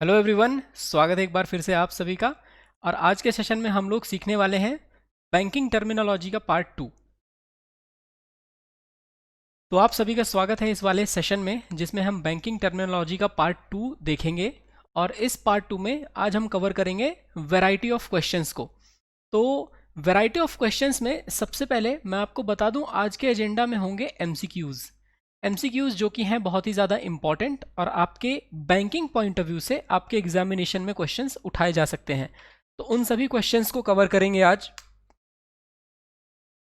Hello everyone, स्वागत है एक बार फिर से आप सभी का। और आज के सेशन में हम लोग सीखने वाले हैं बैंकिंग टर्मिनोलॉजी का पार्ट 2। तो आप सभी का स्वागत है इस वाले सेशन में जिसमें हम बैंकिंग टर्मिनोलॉजी का पार्ट 2 देखेंगे। और इस पार्ट 2 में आज हम कवर करेंगे वैरायटी ऑफ क्वेश्चंस को। तो वैरायटी ऑफ क्वेश्चंस में सबसे पहले मैं आपको बता दूं, आज के एजेंडा में होंगे एमसीक्यूज़। एमसीक्यूज़ जो कि हैं बहुत ही ज़्यादा इंपॉर्टेंट और आपके बैंकिंग पॉइंट ऑफ व्यू से आपके एग्जामिनेशन में क्वेश्चंस उठाए जा सकते हैं। तो उन सभी क्वेश्चंस को कवर करेंगे आज।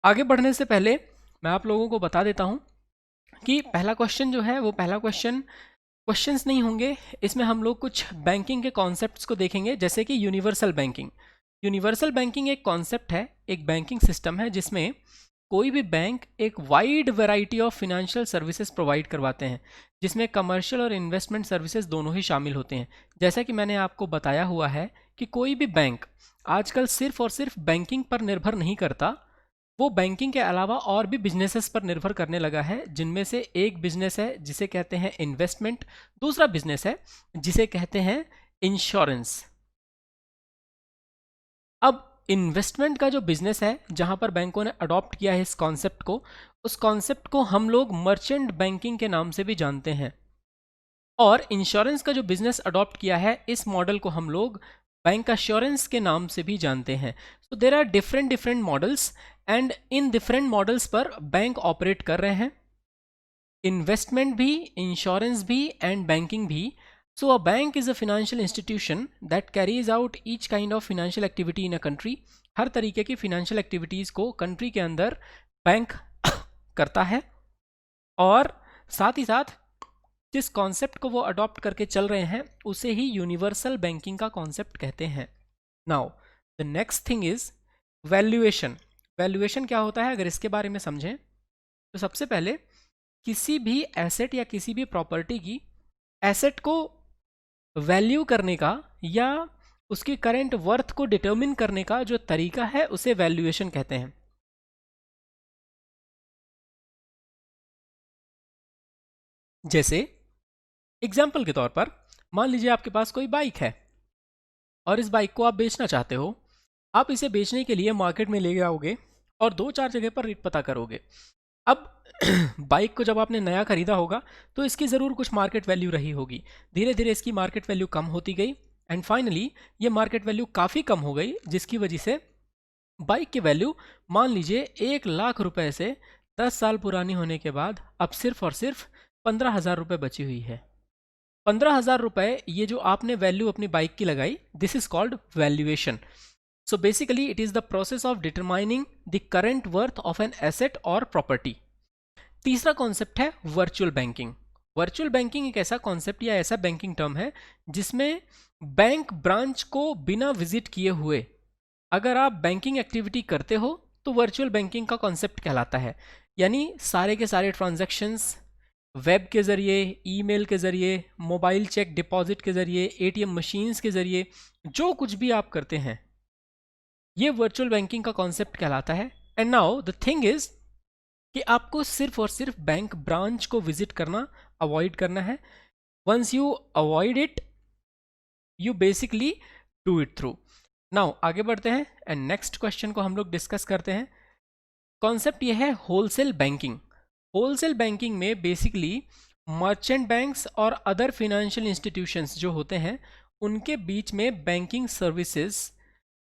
आगे बढ़ने से पहले मैं आप लोगों को बता देता हूं कि पहला क्वेश्चन जो है वो पहला क्वेश्चंस नहीं होंगे। इसमें हम लोग कुछ बैंकिंग के कॉन्सेप्ट्स को देखेंगे, जैसे कि यूनिवर्सल बैंकिंग। यूनिवर्सल बैंकिंग एक कॉन्सेप्ट है, एक बैंकिंग सिस्टम है जिसमें कोई भी बैंक एक wide variety of financial services provide करवाते हैं, जिसमें कमर्शियल और इन्वेस्टमेंट सर्विसेज दोनों ही शामिल होते हैं। जैसा कि मैंने आपको बताया हुआ है कि कोई भी बैंक आजकल सिर्फ और सिर्फ बैंकिंग पर निर्भर नहीं करता, वो बैंकिंग के अलावा और भी बिजनेसेस पर निर्भर करने लगा है, जिनमें से एक बिजनेस है जिसे कहते हैं इन्वेस्टमेंट, दूसरा बिजनेस है जिसे कहते हैं इंश्योरेंस। अब इन्वेस्टमेंट का जो बिजनेस है, जहां पर बैंकों ने अडॉप्ट किया है इस कॉन्सेप्ट को, उस कॉन्सेप्ट को हम लोग मर्चेंट बैंकिंग के नाम से भी जानते हैं। और इंश्योरेंस का जो बिजनेस अडॉप्ट किया है, इस मॉडल को हम लोग बैंक अश्योरेंस के नाम से भी जानते हैं। तो there are different different models and in different models पर बैंक ऑपरेट कर रहे हैं, इन्वेस्टमेंट भी, इंश्योरेंस भी एंड बैंकिंग भी। So a bank is a financial institution that carries out each kind of financial activity in a country. हर तरीके की फिनेंशियल एक्टिविटीज को कंट्री के अंदर बैंक करता है। और साथ ही साथ जिस कॉन्सेप्ट को वो अडॉप्ट करके चल रहे हैं उसे ही यूनिवर्सल बैंकिंग का कॉन्सेप्ट कहते हैं। Now the next thing is valuation. Valuation क्या होता है, अगर इसके बारे में समझें तो सबसे पहले किसी भी एसेट या किसी भी प्रॉपर्टी की एसेट को वैल्यू करने का या उसकी करंट वर्थ को डिटरमिन करने का जो तरीका है उसे वैल्यूएशन कहते हैं। जैसे एग्जाम्पल के तौर पर मान लीजिए आपके पास कोई बाइक है और इस बाइक को आप बेचना चाहते हो। आप इसे बेचने के लिए मार्केट में ले जाओगे और दो चार जगह पर रेट पता करोगे। अब बाइक को जब आपने नया खरीदा होगा तो इसकी ज़रूर कुछ मार्केट वैल्यू रही होगी। धीरे धीरे इसकी मार्केट वैल्यू कम होती गई एंड फाइनली ये मार्केट वैल्यू काफ़ी कम हो गई, जिसकी वजह से बाइक की वैल्यू मान लीजिए 1 लाख रुपए से 10 साल पुरानी होने के बाद अब सिर्फ और सिर्फ 15,000 रुपये बची हुई है। 15,000 रुपये ये जो आपने वैल्यू अपनी बाइक की लगाई, this is called valuation. So basically it is the process of determining the current worth of an asset और प्रॉपर्टी। तीसरा कॉन्सेप्ट है वर्चुअल बैंकिंग। वर्चुअल बैंकिंग एक ऐसा कॉन्सेप्ट या ऐसा बैंकिंग टर्म है जिसमें बैंक ब्रांच को बिना विजिट किए हुए अगर आप बैंकिंग एक्टिविटी करते हो तो वर्चुअल बैंकिंग का कॉन्सेप्ट कहलाता है। यानी सारे के सारे ट्रांजैक्शंस वेब के ज़रिए, ईमेल के ज़रिए, मोबाइल चेक डिपॉजिट के ज़रिए, एटीएम मशीन्स के ज़रिए जो कुछ भी आप करते हैं, ये वर्चुअल बैंकिंग का कॉन्सेप्ट कहलाता है। And now the thing is कि आपको सिर्फ और सिर्फ बैंक ब्रांच को विजिट करना अवॉइड करना है। Once you avoid it, you basically do it through. Now आगे बढ़ते हैं एंड नेक्स्ट क्वेश्चन को हम लोग डिस्कस करते हैं। कॉन्सेप्ट ये है होलसेल बैंकिंग। होलसेल बैंकिंग में बेसिकली मर्चेंट बैंक्स और अदर फिनेंशियल इंस्टीट्यूशंस जो होते हैं उनके बीच में बैंकिंग सर्विसेज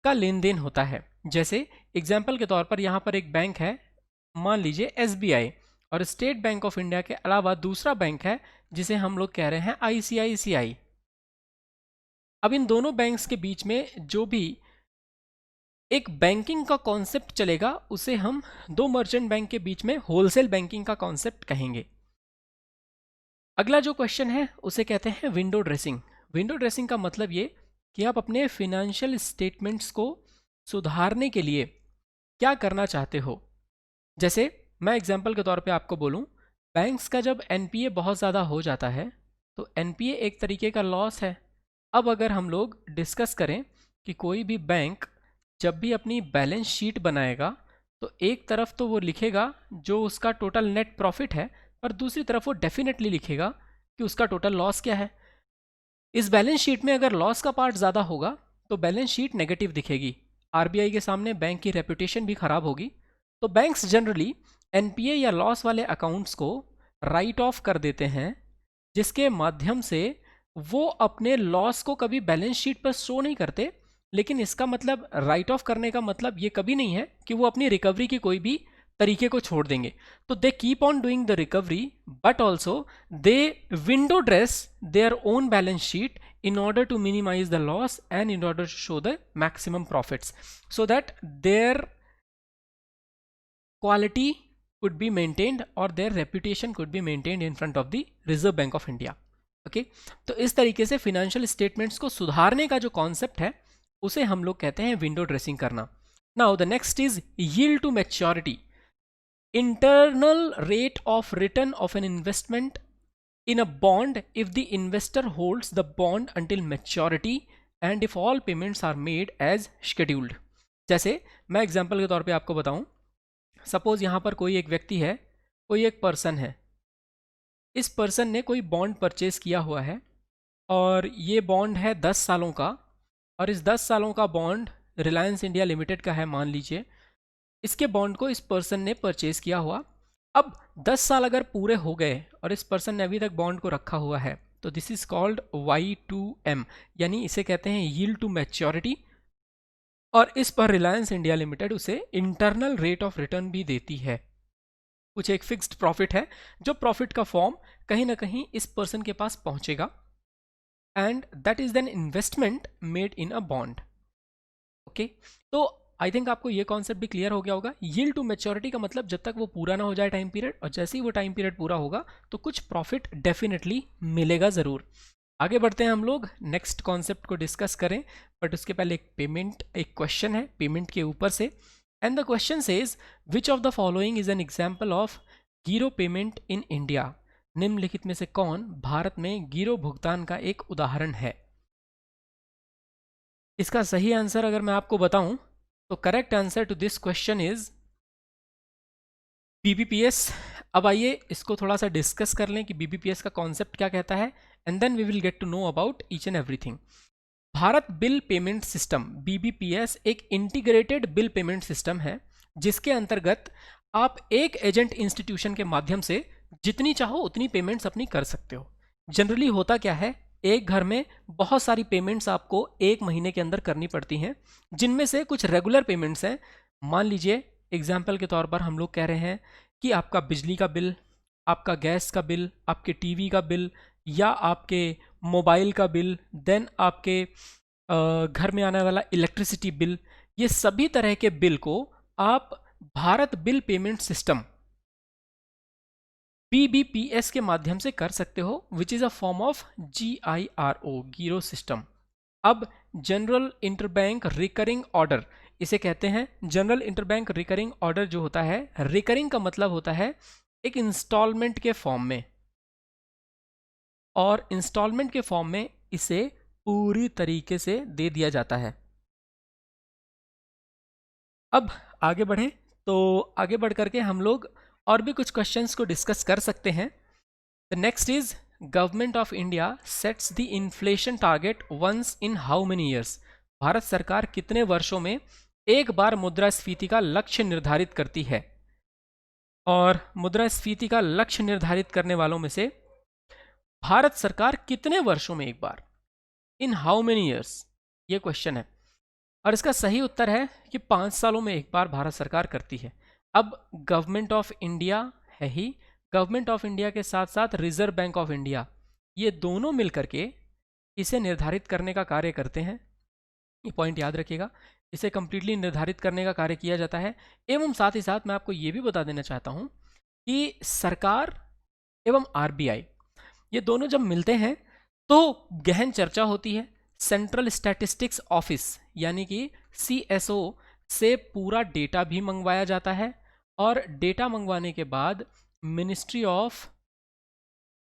का लेन देन होता है। जैसे एग्जाम्पल के तौर पर यहाँ पर एक बैंक है, मान लीजिए एसबीआई, और स्टेट बैंक ऑफ इंडिया के अलावा दूसरा बैंक है जिसे हम लोग कह रहे हैं आईसीआईसीआई। अब इन दोनों बैंक्स के बीच में जो भी एक बैंकिंग का कॉन्सेप्ट चलेगा उसे हम दो मर्चेंट बैंक के बीच में होलसेल बैंकिंग का कॉन्सेप्ट कहेंगे। अगला जो क्वेश्चन है उसे कहते हैं विंडो ड्रेसिंग। विंडो ड्रेसिंग का मतलब ये कि आप अपने फिनेंशियल स्टेटमेंट्स को सुधारने के लिए क्या करना चाहते हो। जैसे मैं एग्जांपल के तौर पे आपको बोलूं, बैंक्स का जब एनपीए बहुत ज़्यादा हो जाता है तो एनपीए एक तरीके का लॉस है। अब अगर हम लोग डिस्कस करें कि कोई भी बैंक जब भी अपनी बैलेंस शीट बनाएगा तो एक तरफ तो वो लिखेगा जो उसका टोटल नेट प्रॉफिट है, पर दूसरी तरफ वो डेफिनेटली लिखेगा कि उसका टोटल लॉस क्या है। इस बैलेंस शीट में अगर लॉस का पार्ट ज़्यादा होगा तो बैलेंस शीट नेगेटिव दिखेगी, आरबीआई के सामने बैंक की रेपुटेशन भी खराब होगी। तो बैंक्स जनरली एनपीए या लॉस वाले अकाउंट्स को राइट ऑफ कर देते हैं, जिसके माध्यम से वो अपने लॉस को कभी बैलेंस शीट पर शो नहीं करते। लेकिन इसका मतलब, राइट ऑफ करने का मतलब ये कभी नहीं है कि वो अपनी रिकवरी की कोई भी तरीके को छोड़ देंगे। तो they keep on doing the recovery, but also they window dress their own balance sheet in order to minimize the loss and in order to show the maximum profits, so that their quality could be maintained or their reputation could be maintained in front of the Reserve Bank of India. Okay, तो इस तरीके से financial statements को सुधारने का जो concept है उसे हम लोग कहते हैं विंडो ड्रेसिंग करना। Now the next is yield to maturity, internal rate of return of an investment in a bond if the investor holds the bond until maturity and if all payments are made as scheduled। जैसे मैं example के तौर पे आपको बताऊं, suppose यहां पर कोई एक व्यक्ति है, कोई एक पर्सन है, इस पर्सन ने कोई बॉन्ड परचेज किया हुआ है और ये बॉन्ड है 10 सालों का, और इस 10 सालों का बॉन्ड रिलायंस इंडिया लिमिटेड का है मान लीजिए। इसके बॉन्ड को इस पर्सन ने परचेज किया हुआ। अब 10 साल अगर पूरे हो गए और इस पर्सन ने अभी तक बॉन्ड को रखा हुआ है, तो दिस इज कॉल्ड Y2M, यानी इसे कहते हैं यील्ड टू मैच्योरिटी। और इस पर रिलायंस इंडिया लिमिटेड उसे इंटरनल रेट ऑफ रिटर्न भी देती है। कुछ एक फिक्स्ड प्रॉफिट है, जो प्रॉफिट का फॉर्म कहीं ना कहीं इस पर्सन के पास पहुंचेगा, and that is then investment made in a bond. Okay, तो आई थिंक आपको ये कॉन्सेप्ट भी क्लियर हो गया होगा। यील्ड टू मैच्योरिटी का मतलब जब तक वो पूरा ना हो जाए टाइम पीरियड, और जैसे ही वो टाइम पीरियड पूरा होगा तो कुछ प्रॉफिट डेफिनेटली मिलेगा ज़रूर। आगे बढ़ते हैं हम लोग, नेक्स्ट कॉन्सेप्ट को डिस्कस करें, बट उसके पहले एक क्वेश्चन है पेमेंट के ऊपर से, and the question says which of the following is an example of गिरो पेमेंट इन इंडिया। निम्नलिखित में से कौन भारत में गिरो भुगतान का एक उदाहरण है। इसका सही आंसर अगर मैं आपको बताऊं तो correct answer to this question is BBPS. अब आइए इसको थोड़ा सा डिस्कस कर लें कि बीबीपीएस का कॉन्सेप्ट क्या कहता है, and then we will get to know about each and everything. Bharat bill payment system BBPS एक इंटीग्रेटेड बिल पेमेंट सिस्टम है, जिसके अंतर्गत आप एक एजेंट इंस्टीट्यूशन के माध्यम से जितनी चाहो उतनी पेमेंट्स अपनी कर सकते हो। जनरली होता क्या है, एक घर में बहुत सारी पेमेंट्स आपको एक महीने के अंदर करनी पड़ती हैं, जिनमें से कुछ रेगुलर पेमेंट्स हैं। मान लीजिए एग्जाम्पल के तौर पर हम लोग कह रहे हैं कि आपका बिजली का बिल, आपका गैस का बिल, आपके टीवी का बिल, या आपके मोबाइल का बिल, देन आपके घर में आने वाला इलेक्ट्रिसिटी बिल, ये सभी तरह के बिल को आप Bharat bill payment system BBPS के माध्यम से कर सकते हो, which is a form of GIRO, गिरो सिस्टम। अब जनरल इंटरबैंक रिकरिंग ऑर्डर इसे कहते हैं। जनरल इंटरबैंक रिकरिंग ऑर्डर जो होता है, रिकरिंग का मतलब होता है एक इंस्टॉलमेंट के फॉर्म में, और इंस्टॉलमेंट के फॉर्म में इसे पूरी तरीके से दे दिया जाता है। अब आगे बढ़ें, तो आगे बढ़ करके हम लोग और भी कुछ क्वेश्चंस को डिस्कस कर सकते हैं। The next is government of India sets the inflation target once in how many years. Bharat सरकार कितने वर्षों में एक बार मुद्रास्फीति का लक्ष्य निर्धारित करती है। और मुद्रास्फीति का लक्ष्य निर्धारित करने वालों में से भारत सरकार कितने वर्षों में एक बार, इन हाउ मेनी ईयर्स, ये क्वेश्चन है। और इसका सही उत्तर है कि 5 सालों में एक बार भारत सरकार करती है। अब गवर्नमेंट ऑफ इंडिया है ही, गवर्नमेंट ऑफ इंडिया के साथ साथ रिजर्व बैंक ऑफ इंडिया, ये दोनों मिलकर के इसे निर्धारित करने का कार्य करते हैं। ये पॉइंट याद रखिएगा, इसे कंप्लीटली निर्धारित करने का कार्य किया जाता है। एवं साथ ही साथ मैं आपको ये भी बता देना चाहता हूँ कि सरकार एवं आरबीआई ये दोनों जब मिलते हैं तो गहन चर्चा होती है। सेंट्रल स्टैटिस्टिक्स ऑफिस यानी कि CSO से पूरा डेटा भी मंगवाया जाता है, और डेटा मंगवाने के बाद ministry of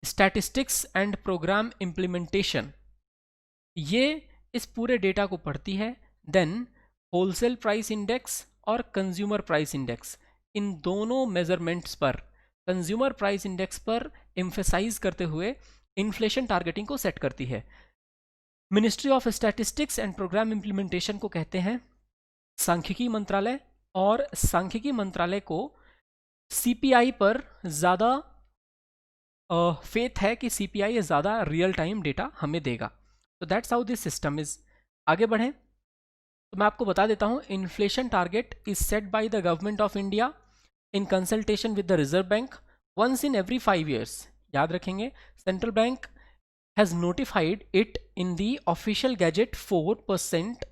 statistics and programme implementation ये इस पूरे डेटा को पढ़ती है। देन होलसेल प्राइस इंडेक्स और कंज्यूमर प्राइस इंडेक्स, इन दोनों मेजरमेंट्स पर, कंज्यूमर प्राइस इंडेक्स पर एम्फेसाइज करते हुए इन्फ्लेशन टारगेटिंग को सेट करती है। Ministry of statistics and programme implementation को कहते हैं सांख्यिकी मंत्रालय, और सांख्यिकी मंत्रालय को सीपीआई पर ज़्यादा फेथ है कि सीपीआई ज़्यादा रियल टाइम डेटा हमें देगा। तो that's how this system is. आगे बढ़ें तो मैं आपको बता देता हूँ, inflation target is set by the government of India in consultation with the reserve bank once in every 5 years। याद रखेंगे, central bank has notified it in the official gazette 4%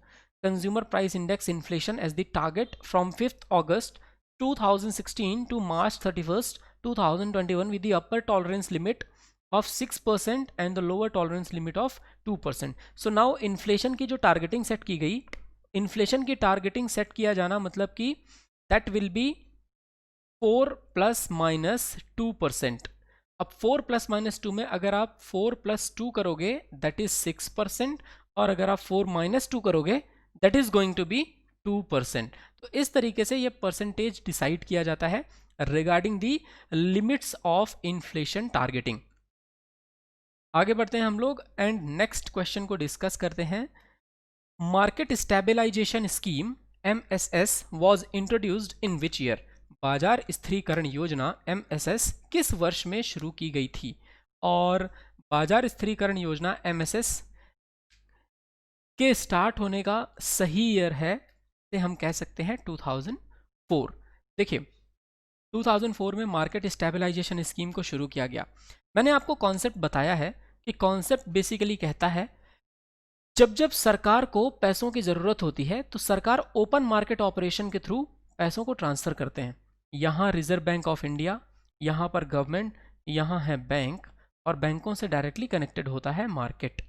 consumer price index inflation as the target from 5th August 2016 to March 31st 2021 with the upper tolerance limit of 6% and the lower tolerance limit of 2%. So now inflation की जो targeting set की गई, inflation की targeting set किया जाना मतलब कि that will be 4 plus minus 2%. अब 4 plus minus 2 में अगर आप 4 plus 2 करोगे that is 6%, और अगर आप 4 minus 2 करोगे that is going to be 2%. तो इस तरीके से ये परसेंटेज डिसाइड किया जाता है regarding the limits of inflation targeting. आगे बढ़ते हैं हम लोग एंड नेक्स्ट क्वेश्चन को डिस्कस करते हैं। Market stabilization scheme MSS was introduced in which year? बाजार स्थिरीकरण योजना MSS किस वर्ष में शुरू की गई थी? और बाजार स्थिरीकरण योजना MSS के स्टार्ट होने का सही ईयर है से हम कह सकते हैं 2004। देखिए 2004 में मार्केट स्टेबलाइजेशन स्कीम को शुरू किया गया। मैंने आपको कॉन्सेप्ट बताया है कि कॉन्सेप्ट बेसिकली कहता है जब जब सरकार को पैसों की ज़रूरत होती है तो सरकार ओपन मार्केट ऑपरेशन के थ्रू पैसों को ट्रांसफ़र करते हैं। यहाँ रिजर्व बैंक ऑफ इंडिया, यहाँ पर गवर्नमेंट, यहाँ है बैंक, और बैंकों से डायरेक्टली कनेक्टेड होता है मार्केट।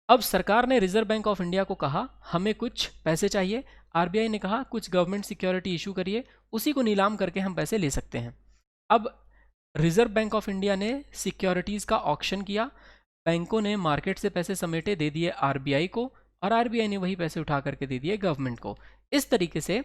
अब सरकार ने रिजर्व बैंक ऑफ इंडिया को कहा हमें कुछ पैसे चाहिए, आरबीआई ने कहा कुछ गवर्नमेंट सिक्योरिटी इशू करिए, उसी को नीलाम करके हम पैसे ले सकते हैं। अब रिजर्व बैंक ऑफ इंडिया ने सिक्योरिटीज़ का ऑक्शन किया, बैंकों ने मार्केट से पैसे समेटे दे दिए आरबीआई को, और आरबीआई ने वही पैसे उठा करके दे दिए गवर्नमेंट को। इस तरीके से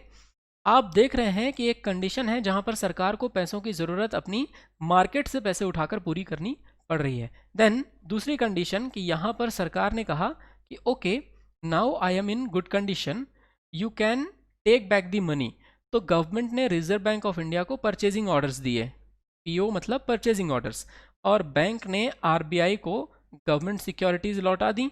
आप देख रहे हैं कि एक कंडीशन है जहां पर सरकार को पैसों की ज़रूरत अपनी मार्केट से पैसे उठाकर पूरी करनी पड़ रही है। देन दूसरी कंडीशन कि यहाँ पर सरकार ने कहा कि okay now I am in good condition, you can take back the money. तो गवर्नमेंट ने रिजर्व बैंक ऑफ इंडिया को परचेजिंग ऑर्डर्स दिए, पीओ मतलब परचेजिंग ऑर्डर्स, और बैंक ने आरबीआई को गवर्नमेंट सिक्योरिटीज़ लौटा दी।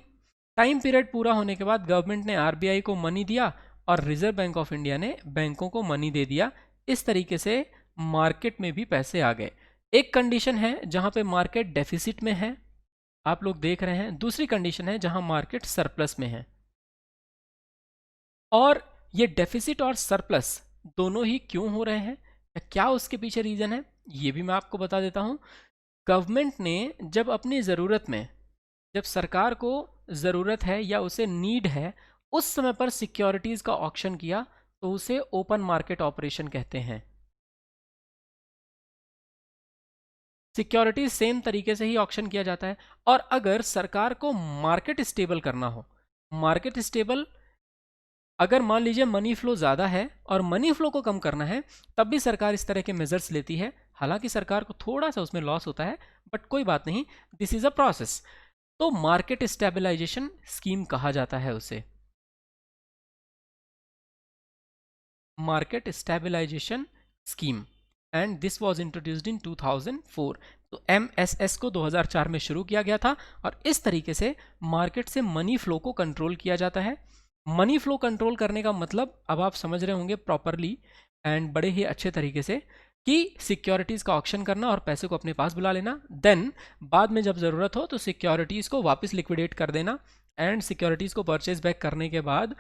टाइम पीरियड पूरा होने के बाद गवर्नमेंट ने आरबीआई को मनी दिया और रिजर्व बैंक ऑफ इंडिया ने बैंकों को मनी दे दिया। इस तरीके से मार्केट में भी पैसे आ गए। एक कंडीशन है जहां पे मार्केट डेफिसिट में है, आप लोग देख रहे हैं। दूसरी कंडीशन है जहां मार्केट सरप्लस में है। और ये डेफिसिट और सरप्लस दोनों ही क्यों हो रहे हैं, क्या उसके पीछे रीजन है, ये भी मैं आपको बता देता हूं। गवर्नमेंट ने जब अपनी ज़रूरत में, जब सरकार को ज़रूरत है या उसे नीड है, उस समय पर सिक्योरिटीज़ का ऑक्शन किया तो उसे ओपन मार्केट ऑपरेशन कहते हैं। सिक्योरिटीज सेम तरीके से ही ऑक्शन किया जाता है। और अगर सरकार को मार्केट स्टेबल करना हो, मार्केट स्टेबल अगर मान लीजिए मनी फ्लो ज़्यादा है और मनी फ्लो को कम करना है, तब भी सरकार इस तरह के मेजर्स लेती है। हालांकि सरकार को थोड़ा सा उसमें लॉस होता है, बट कोई बात नहीं, दिस इज अ प्रोसेस। तो मार्केट स्टेबलाइजेशन स्कीम कहा जाता है उसे, market stabilization scheme, and this was introduced in 2004। तो MSS को 2004 में शुरू किया गया था, और इस तरीके से मार्केट से मनी फ्लो को कंट्रोल किया जाता है। मनी फ्लो कंट्रोल करने का मतलब अब आप समझ रहे होंगे प्रॉपरली एंड बड़े ही अच्छे तरीके से, कि सिक्योरिटीज़ का ऑक्शन करना और पैसे को अपने पास बुला लेना, देन बाद में जब ज़रूरत हो तो सिक्योरिटीज़ को वापस लिक्विडेट कर देना, एंड सिक्योरिटीज़ को परचेज बैक करने के बाद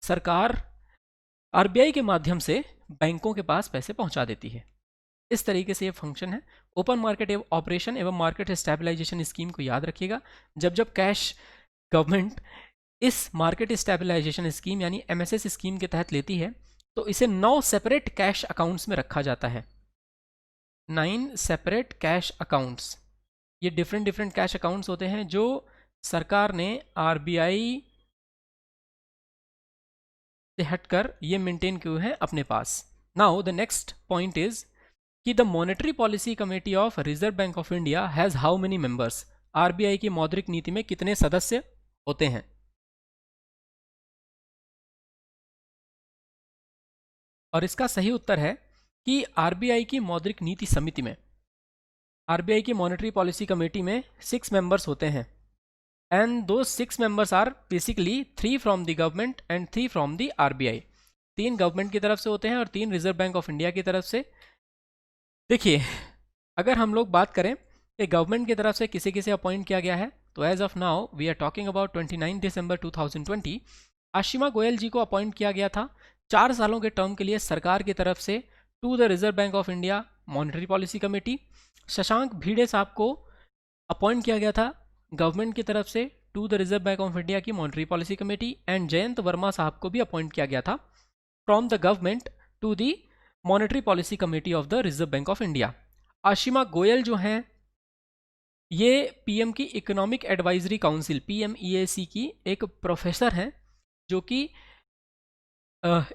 सरकार आरबीआई के माध्यम से बैंकों के पास पैसे पहुंचा देती है। इस तरीके से ये फंक्शन है। ओपन मार्केट ऑपरेशन एवं मार्केट स्टेबलाइजेशन स्कीम को याद रखिएगा। जब जब कैश गवर्नमेंट इस मार्केट स्टेबलाइजेशन स्कीम यानी MSS स्कीम के तहत लेती है, तो इसे 9 सेपरेट कैश अकाउंट्स में रखा जाता है। 9 सेपरेट कैश अकाउंट्स, ये डिफरेंट कैश अकाउंट्स होते हैं जो सरकार ने आरबीआई से हटकर ये मेंटेन किए हैं अपने पास। Now the next point is कि the monetary policy committee of Reserve bank of India has how many members? RBI की मौद्रिक नीति में कितने सदस्य होते हैं? और इसका सही उत्तर है कि आरबीआई की मौद्रिक नीति समिति में, आरबीआई की मॉनेटरी पॉलिसी कमेटी में 6 मेंबर्स होते हैं, एंड दो 6 members are basically 3 from the government and 3 from the RBI. 3 government की तरफ से होते हैं और 3 रिजर्व बैंक ऑफ इंडिया की तरफ से। देखिए, अगर हम लोग बात करें कि गवर्नमेंट की तरफ से किसे किसे अपॉइंट किया गया है, तो as of now we are talking about 29 December 2020 Ashima Goyal ji को अपॉइंट किया गया था 4 सालों के टर्म के लिए सरकार की तरफ से to the reserve bank of India monetary policy committee. Shashank Bhide साहब को अपॉइंट किया गया था गवर्नमेंट की तरफ से to the reserve bank of India की monetary policy committee, and Jayant Varma साहब को भी अपॉइंट किया गया था from the government to the monetary policy committee of the reserve bank of India. Ashima Goyal जो हैं ये पीएम की इकोनॉमिक एडवाइजरी काउंसिल पीएमईएसी की एक प्रोफेसर हैं जो कि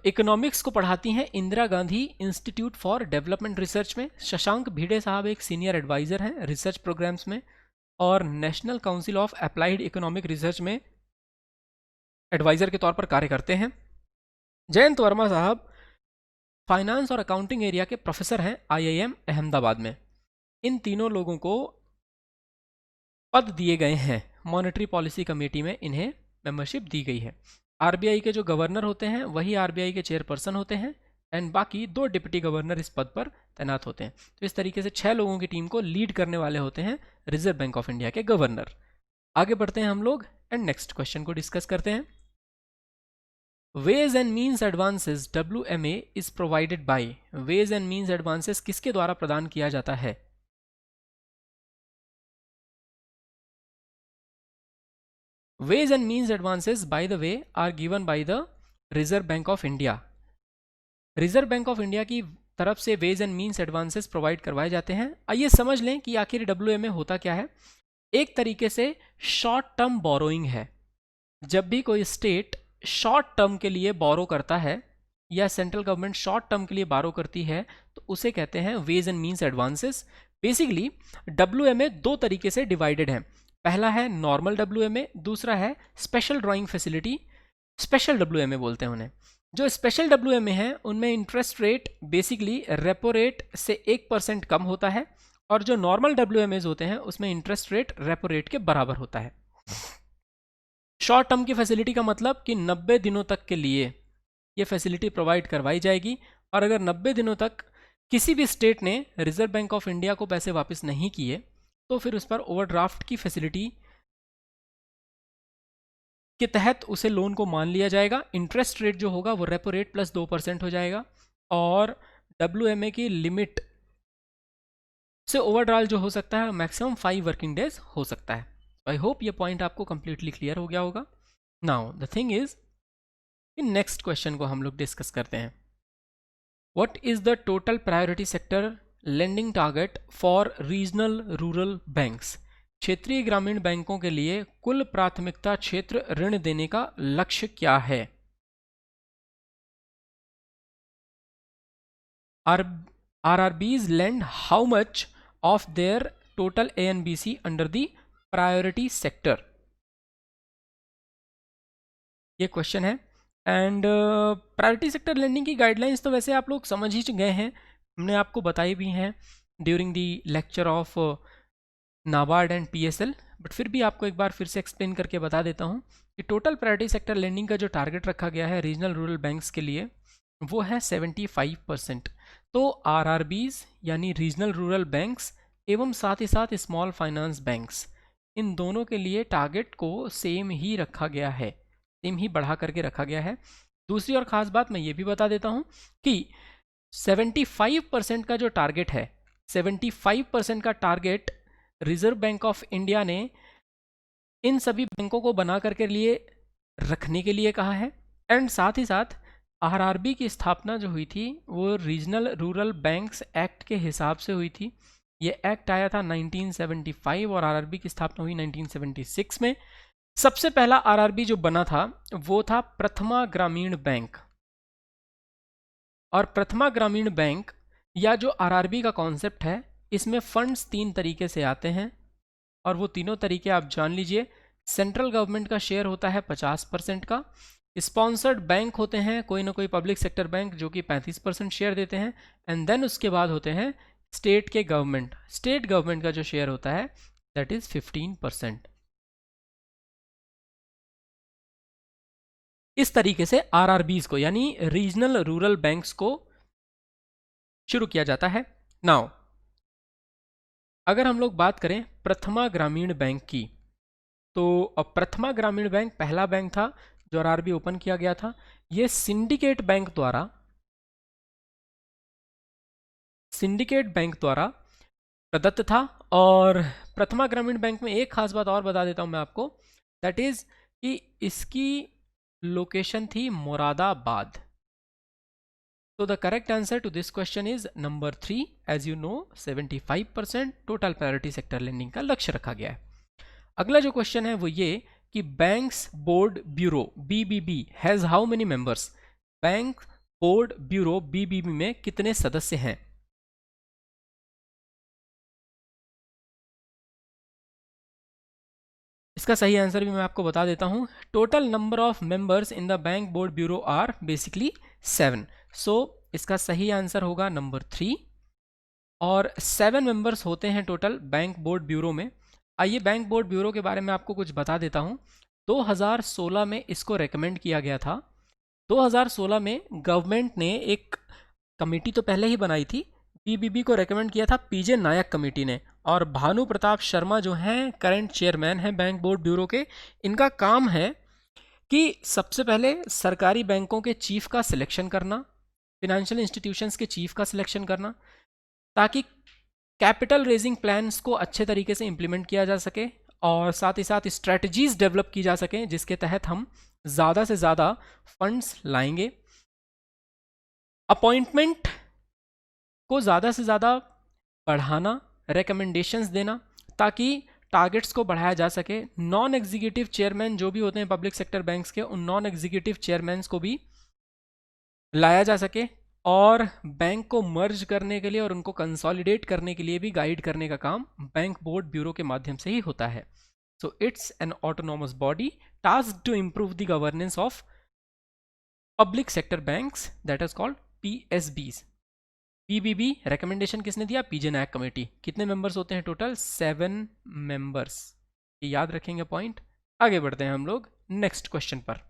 इकोनॉमिक्स को पढ़ाती हैं Indira Gandhi institute for development research में। शशांक भिड़े साहब एक सीनियर एडवाइज़र हैं रिसर्च प्रोग्राम्स में और national council of applied economic research में एडवाइज़र के तौर पर कार्य करते हैं। जयंत वर्मा साहब फाइनेंस और अकाउंटिंग एरिया के प्रोफेसर हैं आईआईएम अहमदाबाद में। इन तीनों लोगों को पद दिए गए हैं, मॉनेटरी पॉलिसी कमेटी में इन्हें मेंबरशिप दी गई है। आरबीआई के जो गवर्नर होते हैं वही आरबीआई के चेयरपर्सन होते हैं, एंड बाकी 2 डिप्टी गवर्नर इस पद पर तैनात होते हैं। तो इस तरीके से 6 लोगों की टीम को लीड करने वाले होते हैं रिजर्व बैंक ऑफ इंडिया के गवर्नर। आगे बढ़ते हैं हम लोग एंड नेक्स्ट क्वेश्चन को डिस्कस करते हैं। Ways and means advances WMA is provided by. Ways and means advances किसके द्वारा प्रदान किया जाता है? Ways and means advances, by the way, are given by the Reserve Bank of India. Reserve bank of India की तरफ से ways and means advances provide करवाए जाते हैं। आइए समझ लें कि आखिर WMA होता क्या है। एक तरीके से शॉर्ट टर्म बोरोइंग है। जब भी कोई स्टेट शॉर्ट टर्म के लिए बोरो करता है या सेंट्रल गवर्नमेंट शॉर्ट टर्म के लिए बोरो करती है तो उसे कहते हैं ways and means advances. Basically WMA 2 तरीके से डिवाइडेड है। पहला है नॉर्मल WMA, दूसरा है special drawing facility. Special WMA बोलते हैं उन्हें। जो स्पेशल WMA है उनमें interest rate basically repo rate से 1% कम होता है, और जो नॉर्मल WMAs होते हैं उसमें इंटरेस्ट रेट रेपो रेट के बराबर होता है। शॉर्ट टर्म की फैसिलिटी का मतलब कि 90 दिनों तक के लिए ये फैसिलिटी प्रोवाइड करवाई जाएगी, और अगर 90 दिनों तक किसी भी स्टेट ने रिजर्व बैंक ऑफ इंडिया को पैसे वापस नहीं किए तो फिर उस पर ओवरड्राफ्ट की फैसिलिटी के तहत उसे लोन को मान लिया जाएगा। इंटरेस्ट रेट जो होगा वो रेपो रेट प्लस 2% हो जाएगा, और WMA की लिमिट से ओवरड्राल जो हो सकता है मैक्सिमम 5 वर्किंग डेज हो सकता है। आई होप ये पॉइंट आपको कंप्लीटली क्लियर हो गया होगा। Now the thing is, in next question को हम लोग डिस्कस करते हैं। What is the total priority sector lending target for regional rural banks? क्षेत्रीय ग्रामीण बैंकों के लिए कुल प्राथमिकता क्षेत्र ऋण देने का लक्ष्य क्या है? RRBs lend how much of their total ANBC under the priority sector? ये क्वेश्चन है। एंड प्रायोरिटी सेक्टर लेंडिंग की गाइडलाइंस तो वैसे आप लोग समझ ही गए हैं, हमने आपको बताई भी हैं during the lecture of NABARD and PSL, but फिर भी आपको एक बार फिर से एक्सप्लेन करके बता देता हूँ कि टोटल प्रायोरिटी सेक्टर लेंडिंग का जो टारगेट रखा गया है रीजनल रूरल बैंक्स के लिए वो है 75%। तो RRBs यानी रीजनल रूरल बैंक्स एवं साथ ही साथ स्मॉल फाइनेंस बैंक्स, इन दोनों के लिए टारगेट को सेम ही रखा गया है, सेम ही बढ़ा करके रखा गया है। दूसरी और ख़ास बात मैं ये भी बता देता हूँ कि 75% का जो टारगेट है, 75% का target reserve bank of India ने इन सभी बैंकों को बना करके लिए रखने के लिए कहा है। एंड साथ ही साथ RRB की स्थापना जो हुई थी वो रीजनल रूरल बैंक्स एक्ट के हिसाब से हुई थी। ये एक्ट आया था 1975 और RRB की स्थापना हुई 1976 में। सबसे पहला RRB जो बना था वो था प्रथमा ग्रामीण बैंक, और प्रथमा ग्रामीण बैंक या जो RRB का कॉन्सेप्ट है इसमें फंड्स 3 तरीके से आते हैं। और वो तीनों तरीके आप जान लीजिए। सेंट्रल गवर्नमेंट का शेयर होता है 50% का, स्पॉन्सर्ड बैंक होते हैं कोई ना कोई पब्लिक सेक्टर बैंक जो कि 35% शेयर देते हैं, एंड देन उसके बाद होते हैं स्टेट के गवर्नमेंट। स्टेट गवर्नमेंट का जो शेयर होता है दैट इज 15%। इस तरीके से आरआरबीज को यानी रीजनल रूरल बैंक्स को शुरू किया जाता है। नाउ अगर हम लोग बात करें प्रथमा ग्रामीण बैंक की, तो प्रथमा ग्रामीण बैंक पहला बैंक था जो आरआरबी ओपन किया गया था। ये सिंडिकेट बैंक द्वारा प्रदत्त था। और प्रथमा ग्रामीण बैंक में एक खास बात और बता देता हूं मैं आपको, दैट इज कि इसकी लोकेशन थी मुरादाबाद। तो the correct answer to this question is number 3। As you know 75% total priority sector lending का लक्ष्य रखा गया है। अगला जो क्वेश्चन है वो ये कि banks board bureau BBB has how many members. Bank board bureau BBB में कितने सदस्य हैं? इसका सही आंसर भी मैं आपको बता देता हूं। Total number of members in the bank board bureau are basically 7। So इसका सही आंसर होगा नंबर 3। और 7 मेंबर्स होते हैं टोटल बैंक बोर्ड ब्यूरो में। आइए बैंक बोर्ड ब्यूरो के बारे में आपको कुछ बता देता हूं। 2016 में इसको रेकमेंड किया गया था। 2016 में गवर्नमेंट ने एक कमेटी तो पहले ही बनाई थी, बीबीबी को रेकमेंड किया था पीजे नायक कमेटी ने, और भानु प्रताप शर्मा जो हैं करंट चेयरमैन हैं बैंक बोर्ड ब्यूरो के। इनका काम है कि सबसे पहले सरकारी बैंकों के चीफ का सिलेक्शन करना, फिनेंशियल इंस्टीट्यूशंस के चीफ का सिलेक्शन करना, ताकि कैपिटल रेजिंग प्लान्स को अच्छे तरीके से इंप्लीमेंट किया जा सके और साथ ही साथ स्ट्रेटजीज डेवलप की जा सकें जिसके तहत हम ज़्यादा से ज़्यादा फंड्स लाएंगे। अपॉइंटमेंट को ज़्यादा से ज़्यादा बढ़ाना, रिकमेंडेशंस देना ताकि टारगेट्स को बढ़ाया जा सके। नॉन एग्जीक्यूटिव चेयरमैन जो भी होते हैं पब्लिक सेक्टर बैंक्स के, उन नॉन एग्जीक्यूटिव चेयरमैन्स को भी लाया जा सके, और बैंक को मर्ज करने के लिए और उनको कंसोलिडेट करने के लिए भी गाइड करने का काम बैंक बोर्ड ब्यूरो के माध्यम से ही होता है। So it's an autonomous body task to improve the governance of public sector banks that is called PSBs. BBB recommendation किसने दिया? पीजे नायक कमेटी। कितने मेंबर्स होते हैं टोटल? 7 मेंबर्स। ये याद रखेंगे पॉइंट। आगे बढ़ते हैं हम लोग नेक्स्ट क्वेश्चन पर।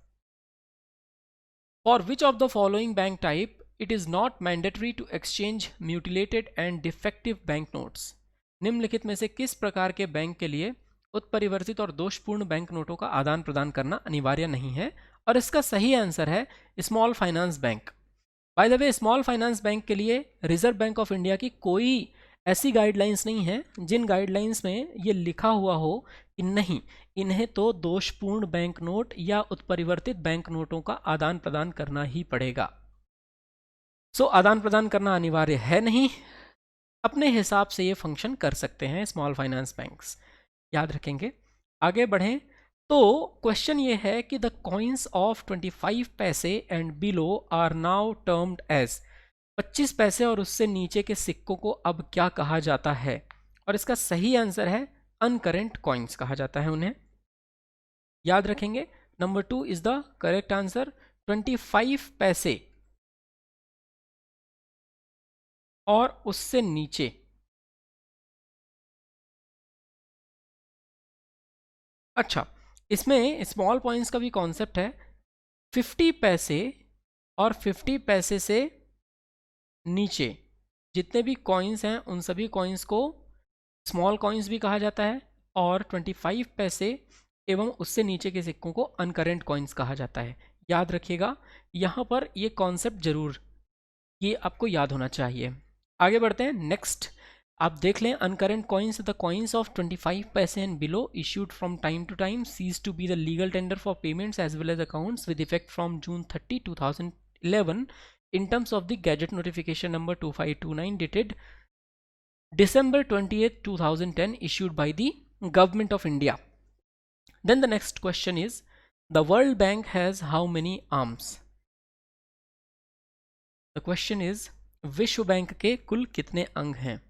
For which of the following bank type it is not mandatory to exchange mutilated and defective bank notes. निम्नलिखित में से किस प्रकार के बैंक के लिए उत्परिवर्तित और दोषपूर्ण बैंक नोटों का आदान प्रदान करना अनिवार्य नहीं है? और इसका सही आंसर है small finance bank. By the way small finance bank के लिए रिजर्व बैंक ऑफ इंडिया की कोई ऐसी गाइडलाइंस नहीं है जिन गाइडलाइंस में ये लिखा हुआ हो कि नहीं, इन्हें तो दोषपूर्ण बैंक नोट या उत्परिवर्तित बैंक नोटों का आदान प्रदान करना ही पड़ेगा। सो आदान प्रदान करना अनिवार्य है नहीं, अपने हिसाब से ये फंक्शन कर सकते हैं स्मॉल फाइनेंस बैंक्स। याद रखेंगे। आगे बढ़ें तो क्वेश्चन ये है कि the coins of 25 paise and below are now termed as. 25 paise और उससे नीचे के सिक्कों को अब क्या कहा जाता है? और इसका सही आंसर है अनकरेंट कॉइन्स कहा जाता है उन्हें। याद रखेंगे number 2 is the correct answer. 25 paise और उससे नीचे अच्छा, इसमें स्मॉल पॉइंट्स का भी कॉन्सेप्ट है। 50 पैसे और 50 पैसे से नीचे जितने भी कॉइन्स हैं उन सभी कॉइन्स को स्मॉल कॉइन्स भी कहा जाता है, और 25 पैसे एवं उससे नीचे के सिक्कों को अनकरेंट कॉइन्स कहा जाता है। याद रखिएगा यहाँ पर ये कॉन्सेप्ट जरूर, ये आपको याद होना चाहिए। आगे बढ़ते हैं नेक्स्ट। आप देख लें uncurrent coins, the coins of 25 paise and below issued from time to time cease to be the legal tender for payments as well as accounts with effect from June 30, 2011 in terms of the Gazette Notification number 2529 dated December 28, 2010 issued by the Government of India. Then the next question is, the World Bank has how many arms? The question is, विश्व bank के कुल कितने अंग हैं?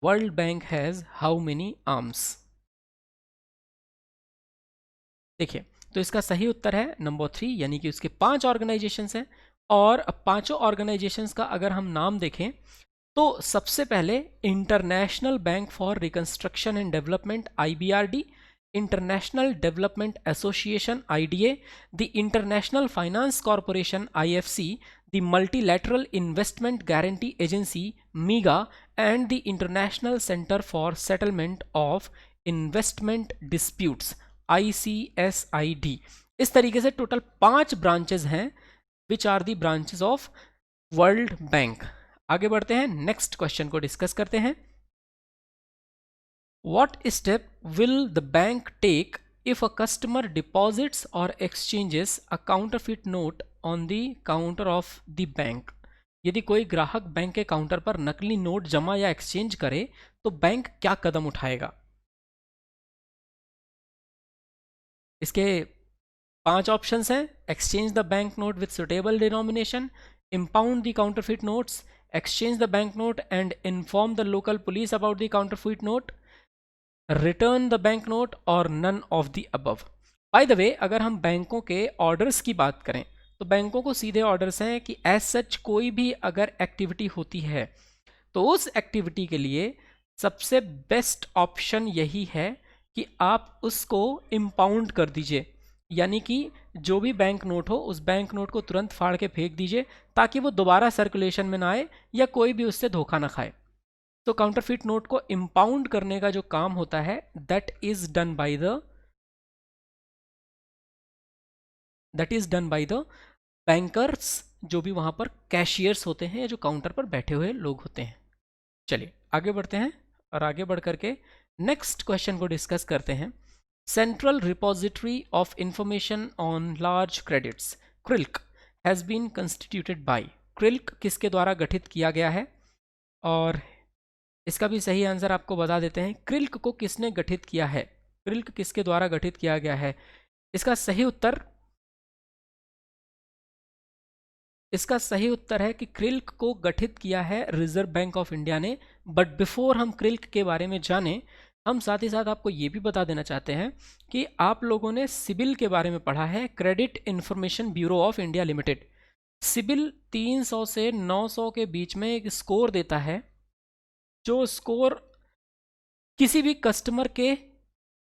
World bank has how many arms? देखिए, तो इसका सही उत्तर है नंबर 3, यानी कि उसके 5 ऑर्गेनाइजेशंस हैं। और पांचों ऑर्गेनाइजेशंस का अगर हम नाम देखें तो सबसे पहले International Bank for Reconstruction and Development IBRD, International Development Association IDA, the International Finance Corporation IFC, the Multilateral Investment Guarantee Agency MIGA and the International Centre for Settlement of Investment Disputes ICSID। इस तरीके से total 5 branches हैं which are the branches of World Bank. आगे बढ़ते हैं, next question को discuss करते हैं। What step will the bank take if a customer deposits और exchanges a counterfeit note on the counter of the bank. यदि कोई ग्राहक बैंक के काउंटर पर नकली नोट जमा या एक्सचेंज करे तो बैंक क्या कदम उठाएगा? इसके 5 ऑप्शंस हैं। Exchange the bank note with suitable denomination, impound the counterfeit notes, exchange the banknote and inform the local police about the counterfeit note, return the banknote और none of the above। By the way, अगर हम बैंकों के orders की बात करें तो बैंकों को सीधे ऑर्डर्स हैं कि एज सच कोई भी अगर एक्टिविटी होती है तो उस एक्टिविटी के लिए सबसे बेस्ट ऑप्शन यही है कि आप उसको इम्पाउंड कर दीजिए, यानी कि जो भी बैंक नोट हो उस बैंक नोट को तुरंत फाड़ के फेंक दीजिए ताकि वो दोबारा सर्कुलेशन में ना आए या कोई भी उससे धोखा ना खाए। तो काउंटरफिट नोट को इम्पाउंड करने का जो काम होता है that is done by the bankers, जो भी वहां पर कैशियर्स होते हैं या जो काउंटर पर बैठे हुए लोग होते हैं। चलिए आगे बढ़ते हैं और आगे बढ़ करके नेक्स्ट क्वेश्चन को डिस्कस करते हैं। Central repository of information on large credits क्रिल्क हैज़ बीन कंस्टिट्यूटेड बाय। क्रिल्क किसके द्वारा गठित किया गया है? और इसका भी सही आंसर आपको बता देते हैं। क्रिल्क को किसने गठित किया है? क्रिल्क किसके द्वारा गठित किया गया है? इसका सही उत्तर है कि क्रिल्क को गठित किया है रिजर्व बैंक ऑफ इंडिया ने। बट बिफोर हम क्रिल्क के बारे में जाने, हम साथ ही साथ आपको ये भी बता देना चाहते हैं कि आप लोगों ने सिबिल के बारे में पढ़ा है, credit information bureau of India limited. CIBIL 300 से 900 के बीच में एक स्कोर देता है, जो स्कोर किसी भी कस्टमर के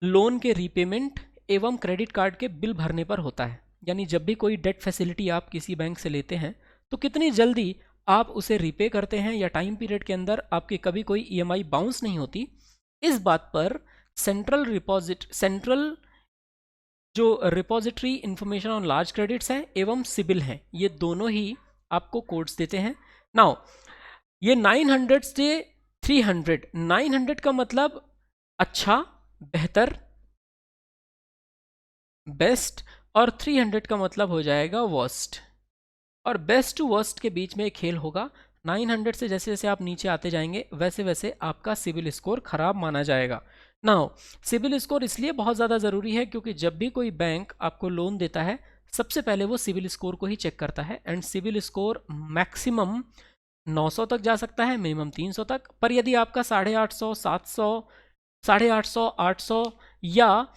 लोन के रीपेमेंट एवं क्रेडिट कार्ड के बिल भरने पर होता है। यानी जब भी कोई डेट फैसिलिटी आप किसी बैंक से लेते हैं तो कितनी जल्दी आप उसे रीपे करते हैं या टाइम पीरियड के अंदर आपकी कभी कोई EMI बाउंस नहीं होती, इस बात पर सेंट्रल जो repository information on large credits है एवं सिबिल हैं, ये दोनों ही आपको कोड्स देते हैं। नाउ ये 900 से 300, 900 का मतलब अच्छा, बेहतर, बेस्ट, और 300 का मतलब हो जाएगा वर्स्ट। और बेस्ट टू वर्स्ट के बीच में एक खेल होगा। 900 से जैसे जैसे आप नीचे आते जाएंगे वैसे वैसे आपका सिबिल स्कोर खराब माना जाएगा। नाउ सिबिल स्कोर इसलिए बहुत ज़्यादा ज़रूरी है क्योंकि जब भी कोई बैंक आपको लोन देता है सबसे पहले वो सिबिल स्कोर को ही चेक करता है। एंड सिबिल स्कोर मैक्सिमम 900 तक जा सकता है, मिनिमम 300 तक। पर यदि आपका 850, 700, 850, 800 या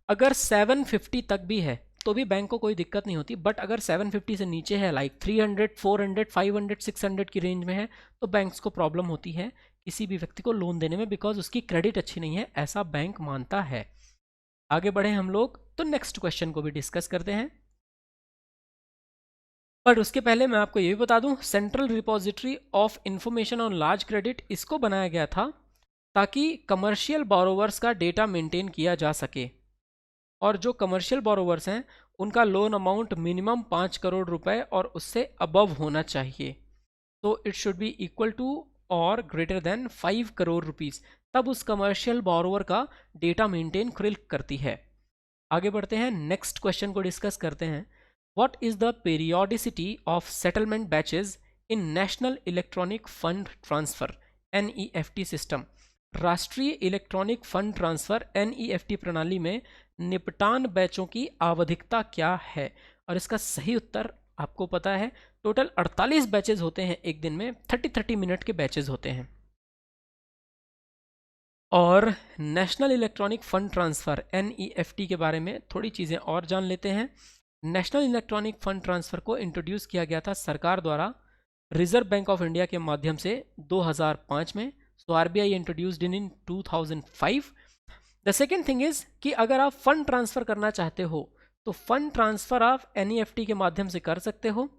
अगर 750 तक भी है तो भी बैंक को कोई दिक्कत नहीं होती। बट अगर 750 से नीचे है, लाइक 300, 400, 500, 600 की रेंज में है, तो बैंक्स को प्रॉब्लम होती है किसी भी व्यक्ति को लोन देने में, बिकॉज उसकी क्रेडिट अच्छी नहीं है, ऐसा बैंक मानता है। आगे बढ़े हम लोग तो नेक्स्ट क्वेश्चन को भी डिस्कस करते हैं। बट उसके पहले मैं आपको ये भी बता दूं, central repository of information on large credit इसको बनाया गया था ताकि कमर्शियल बोरोवर्स का डेटा मेंटेन किया जा सके। और जो कमर्शियल बोरोवर्स हैं उनका लोन अमाउंट मिनिमम 5 करोड़ रुपए और उससे अबव होना चाहिए। तो it should be equal to or greater than 5 crore rupees, तब उस कमर्शियल बोरोवर का डेटा मेंटेन क्रिल्क करती है। आगे बढ़ते हैं, नेक्स्ट क्वेश्चन को डिस्कस करते हैं। What is the periodicity of settlement batches in national electronic fund transfer NEFT system? राष्ट्रीय इलेक्ट्रॉनिक फंड ट्रांसफर NEFT प्रणाली में निपटान बैचों की आवधिकता क्या है? और इसका सही उत्तर आपको पता है, टोटल 48 बैचेज होते हैं एक दिन में, 30 मिनट के बैचेज होते हैं। और national electronic fund transfer NEFT के बारे में थोड़ी चीज़ें और जान लेते हैं। नेशनल इलेक्ट्रॉनिक फंड ट्रांसफ़र को इंट्रोड्यूस किया गया था सरकार द्वारा रिजर्व बैंक ऑफ इंडिया के माध्यम से 2005 में। सो RBI introduced in 2005। The second thing is कि अगर आप फंड ट्रांसफ़र करना चाहते हो तो फंड ट्रांसफ़र आप NEFT के माध्यम से कर सकते हो,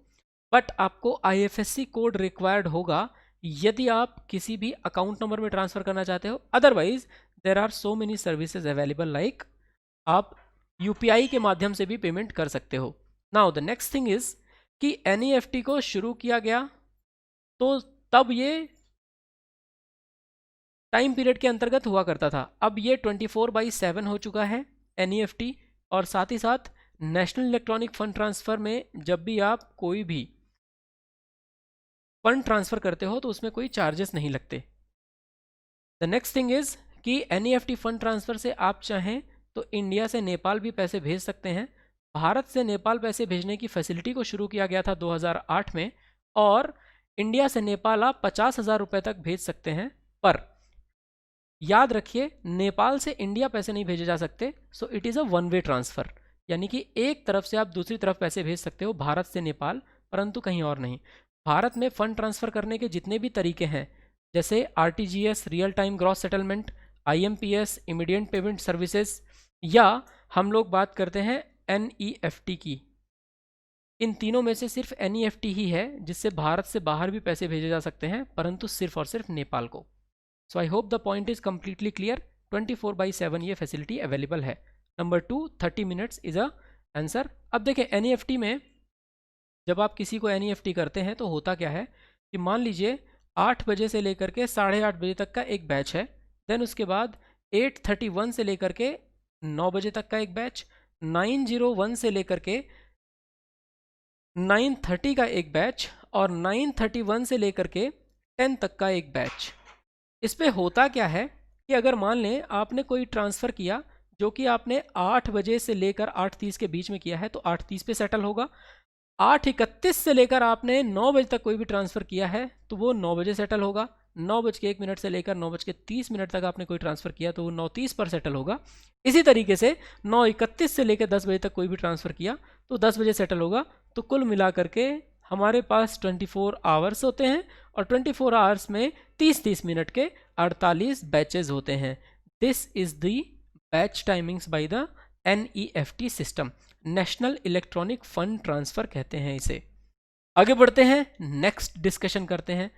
बट आपको IFSC कोड रिक्वायर्ड होगा यदि आप किसी भी अकाउंट नंबर में ट्रांसफ़र करना चाहते हो। Otherwise there are so many services available, like आप UPI के माध्यम से भी पेमेंट कर सकते हो। Now the next thing is कि NEFT को शुरू किया गया तो तब ये टाइम पीरियड के अंतर्गत हुआ करता था। अब ये 24/7 हो चुका है NEFT। और साथ ही साथ नेशनल इलेक्ट्रॉनिक फंड ट्रांसफ़र में जब भी आप कोई भी फंड ट्रांसफ़र करते हो तो उसमें कोई चार्जेस नहीं लगते। द नेक्स्ट थिंग इज़ कि NEFT फंड ट्रांसफ़र से आप चाहें तो इंडिया से नेपाल भी पैसे भेज सकते हैं। भारत से नेपाल पैसे भेजने की फैसिलिटी को शुरू किया गया था 2008 में, और इंडिया से नेपाल आप 50,000 रुपये तक भेज सकते हैं। पर याद रखिए, नेपाल से इंडिया पैसे नहीं भेजे जा सकते। So it is a one way transfer, यानी कि एक तरफ से आप दूसरी तरफ पैसे भेज सकते हो भारत से नेपाल, परंतु कहीं और नहीं। भारत में फ़ंड ट्रांसफ़र करने के जितने भी तरीके हैं, जैसे RTGS real time gross settlement, IMPS immediate payment services, या हम लोग बात करते हैं NEFT की, इन तीनों में से सिर्फ NEFT ही है जिससे भारत से बाहर भी पैसे भेजे जा सकते हैं, परंतु सिर्फ और सिर्फ नेपाल को। So I hope the point is completely clear. 24/7 ये फैसिलिटी अवेलेबल है। Number 2, 30 minutes is a answer. अब देखें NEFT में जब आप किसी को NEFT करते हैं तो होता क्या है कि मान लीजिए 8 बजे से लेकर के 8:30 बजे तक का एक बैच है, देन उसके बाद 8:31 से लेकर के 9 बजे तक का एक बैच, 9:01 से लेकर के 9:30 का एक बैच, और 9:31 से लेकर के 10 तक का एक बैच। इस पे होता क्या है कि अगर मान लें आपने कोई ट्रांसफ़र किया जो कि आपने 8 बजे से लेकर 8:30 के बीच में किया है तो 8:30 पे सेटल होगा। 8:31 से लेकर आपने 9 बजे तक कोई भी ट्रांसफ़र किया है तो वो 9 बजे सेटल होगा। 9:01 से लेकर 9:30 तक आपने कोई ट्रांसफ़र किया तो वो 9:30 पर सेटल होगा। इसी तरीके से 9:31 से लेकर 10 बजे तक कोई भी ट्रांसफ़र किया तो 10 बजे सेटल होगा। तो कुल मिला करके हमारे पास 24 आवर्स होते हैं, और 24 आवर्स में 30-30 मिनट के 48 बैचेज होते हैं। This is the batch timings by the NEFT system. National electronic fund transfer कहते हैं इसे। आगे बढ़ते हैं, नेक्स्ट डिस्कशन करते हैं।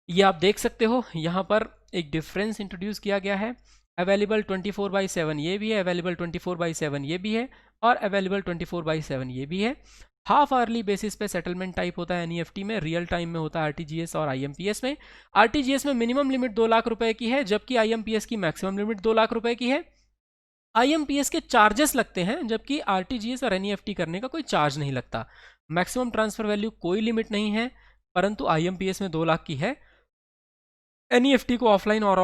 ये आप देख सकते हो यहाँ पर एक डिफरेंस इंट्रोड्यूस किया गया है। अवेलेबल 24/7 ये भी है, अवेलेबल 24/7 ये भी है, और अवेलेबल 24/7 ये भी है। हाफ आवरली बेसिस पे सेटलमेंट टाइप होता है NEFT में, रियल टाइम में होता है RTGS और IMPS में। RTGS में मिनिमम लिमिट 2 लाख रुपए की है, जबकि IMPS की मैक्सिमम लिमिट 2 लाख रुपए की है। IMPS के चार्जेस लगते हैं, जबकि RTGS और NEFT करने का कोई चार्ज नहीं लगता। मैक्सिमम ट्रांसफर वैल्यू कोई लिमिट नहीं है, परंतु IMPS में 2 लाख की है। NEFT को ऑफलाइन और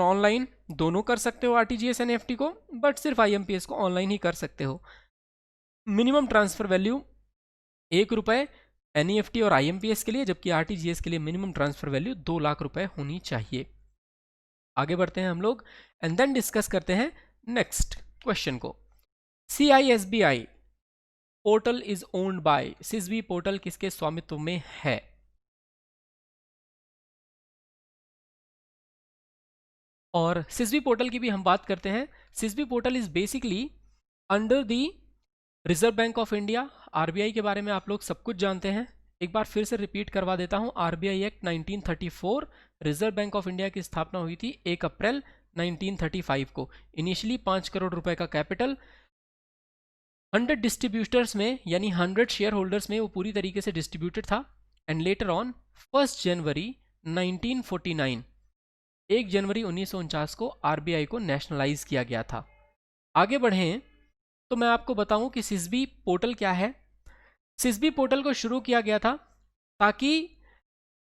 ऑनलाइन दोनों कर सकते हो RTGS NEFT को, बट सिर्फ IMPS को ऑनलाइन ही कर सकते हो। मिनिमम ट्रांसफर वैल्यू 1 रुपये NEFT और IMPS के लिए, जबकि RTGS के लिए मिनिमम ट्रांसफर वैल्यू 2 लाख रुपए होनी चाहिए। आगे बढ़ते हैं हम लोग एंड देन डिस्कस करते हैं नेक्स्ट क्वेश्चन को। CISBI portal is owned by, CISBI portal किसके स्वामित्व में है? और सिस्बी पोर्टल की भी हम बात करते हैं। CISBI portal is basically under the reserve bank of India. RBI के बारे में आप लोग सब कुछ जानते हैं, एक बार फिर से रिपीट करवा देता हूं। RBI act 1934, reserve bank of India की स्थापना हुई थी 1 अप्रैल 1935 को। इनिशियली 5 करोड़ रुपए का कैपिटल, 100 डिस्ट्रीब्यूटर्स में यानी 100 शेयर होल्डर्स में वो पूरी तरीके से डिस्ट्रीब्यूटेड था। एंड लेटर ऑन 1 जनवरी 1949, 1 जनवरी 1949 को RBI को नेशनलाइज किया गया था। आगे बढ़ें तो मैं आपको बताऊं कि सिस्बी पोर्टल क्या है। सिस्बी पोर्टल को शुरू किया गया था ताकि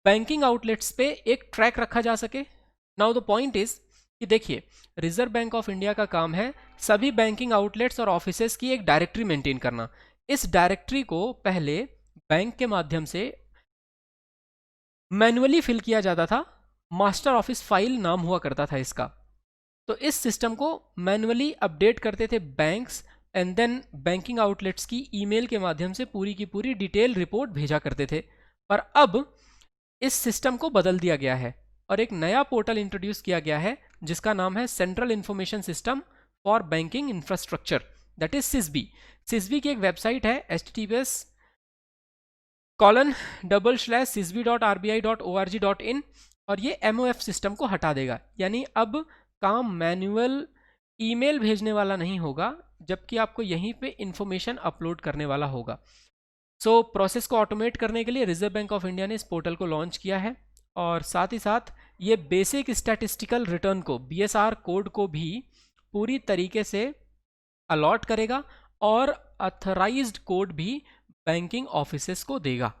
बैंकिंग आउटलेट्स पे एक ट्रैक रखा जा सके। नाउ द पॉइंट इज कि देखिए, रिजर्व बैंक ऑफ इंडिया का काम है सभी बैंकिंग आउटलेट्स और ऑफिसेस की एक डायरेक्टरी मेंटेन करना। इस डायरेक्टरी को पहले बैंक के माध्यम से मैन्युअली फिल किया जाता था, मास्टर ऑफिस फाइल नाम हुआ करता था इसका। तो इस सिस्टम को मैन्युअली अपडेट करते थे banks, and then banking outlets की ईमेल के माध्यम से पूरी की पूरी डिटेल रिपोर्ट भेजा करते थे। पर अब इस सिस्टम को बदल दिया गया है और एक नया पोर्टल इंट्रोड्यूस किया गया है जिसका नाम है central information system for banking infrastructure, that is CISBI. CISBI की एक वेबसाइट है https://sisbi.rbi.org.in, और ये MOF सिस्टम को हटा देगा, यानी अब काम मैनुअल ईमेल भेजने वाला नहीं होगा, जबकि आपको यहीं पे इंफॉर्मेशन अपलोड करने वाला होगा। सो प्रोसेस को ऑटोमेट करने के लिए रिजर्व बैंक ऑफ इंडिया ने इस पोर्टल को लॉन्च किया है, और साथ ही साथ ये बेसिक स्टैटिस्टिकल रिटर्न को, BSR कोड को भी पूरी तरीके से अलॉट करेगा और अथराइज्ड कोड भी बैंकिंग ऑफिसेस को देगा।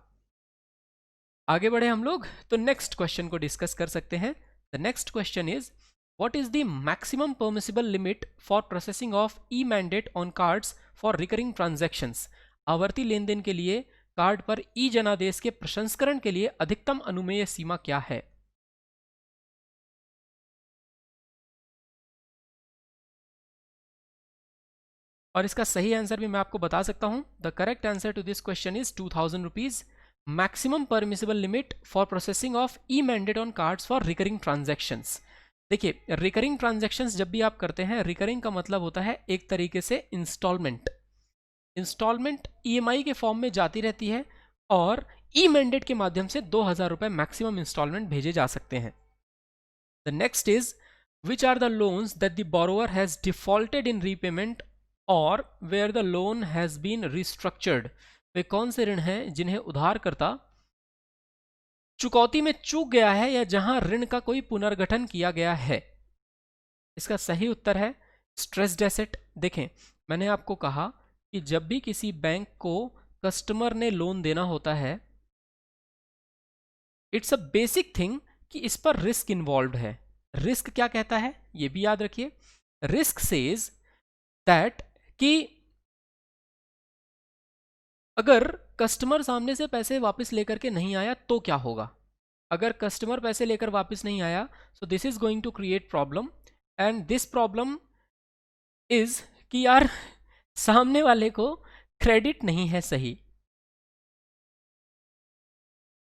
आगे बढ़े हम लोग तो नेक्स्ट क्वेश्चन को डिस्कस कर सकते हैं। The next question is what is the maximum permissible limit for processing of e mandate on cards for recurring transactions. आवर्ती लेन देन के लिए कार्ड पर ई जनादेश के प्रसंस्करण के लिए अधिकतम अनुमेय सीमा क्या है? और इसका सही आंसर भी मैं आपको बता सकता हूं। The correct answer to this question is 2000 rupees, maximum permissible limit for processing of e mandate on cards for recurring transactions. देखिए, रिकरिंग ट्रांजैक्शंस जब भी आप करते हैं, रिकरिंग का मतलब होता है एक तरीके से इंस्टॉलमेंट। इंस्टॉलमेंट EMI के फॉर्म में जाती रहती है और ई मैंडेट के माध्यम से 2000 रुपए मैक्सिमम इंस्टॉलमेंट भेजे जा सकते हैं। The next is which are the loans that the borrower has defaulted in repayment और where the loan has been restructured. वे कौन से ऋण हैं जिन्हें उधारकर्ता चुकौती में चूक गया है या जहां ऋण का कोई पुनर्गठन किया गया है? इसका सही उत्तर है स्ट्रेस्ड एसेट। देखें, मैंने आपको कहा कि जब भी किसी बैंक को कस्टमर ने लोन देना होता है, इट्स अ बेसिक थिंग कि इस पर रिस्क इन्वॉल्व है। रिस्क क्या कहता है ये भी याद रखिए। रिस्क सेज दैट कि अगर कस्टमर सामने से पैसे वापस लेकर के नहीं आया तो क्या होगा। अगर कस्टमर पैसे लेकर वापस नहीं आया, so this is going to create problem, and this problem is कि यार सामने वाले को क्रेडिट नहीं है सही।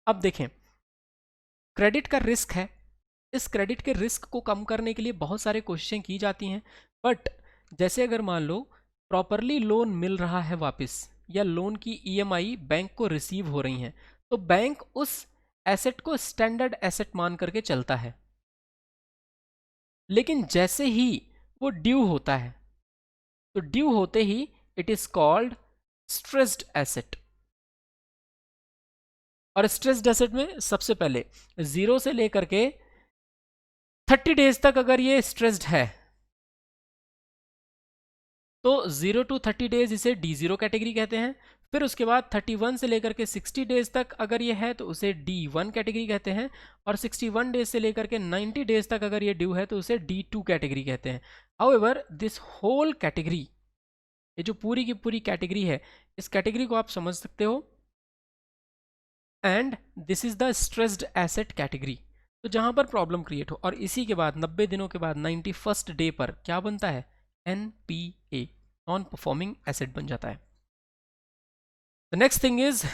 अब देखें, क्रेडिट का रिस्क है, इस क्रेडिट के रिस्क को कम करने के लिए बहुत सारे कोशिशें की जाती हैं, बट जैसे अगर मान लो प्रॉपरली लोन मिल रहा है वापस, या लोन की EMI बैंक को रिसीव हो रही हैं, तो बैंक उस एसेट को स्टैंडर्ड एसेट मान करके चलता है। लेकिन जैसे ही वो ड्यू होता है, तो ड्यू होते ही it is called stressed asset. और स्ट्रेस्ड एसेट में सबसे पहले 0 से लेकर के 30 डेज तक अगर ये स्ट्रेस्ड है, तो 0 to 30 डेज इसे D0 कैटेगरी कहते हैं। फिर उसके बाद 31 से लेकर के 60 डेज तक अगर ये है तो उसे D1 कैटेगरी कहते हैं, और 61 डेज से लेकर के 90 डेज तक अगर ये ड्यू है तो उसे D2 कैटेगरी कहते हैं। हाउएवर दिस होल कैटेगरी, ये जो पूरी की पूरी कैटेगरी है, इस कैटेगरी को आप समझ सकते हो, and this is the stressed asset category. तो जहां पर प्रॉब्लम क्रिएट हो, और इसी के बाद 90 दिनों के बाद 91st डे पर क्या बनता है? NPA, नॉन परफॉर्मिंग एसेट बन जाता है। The next thing is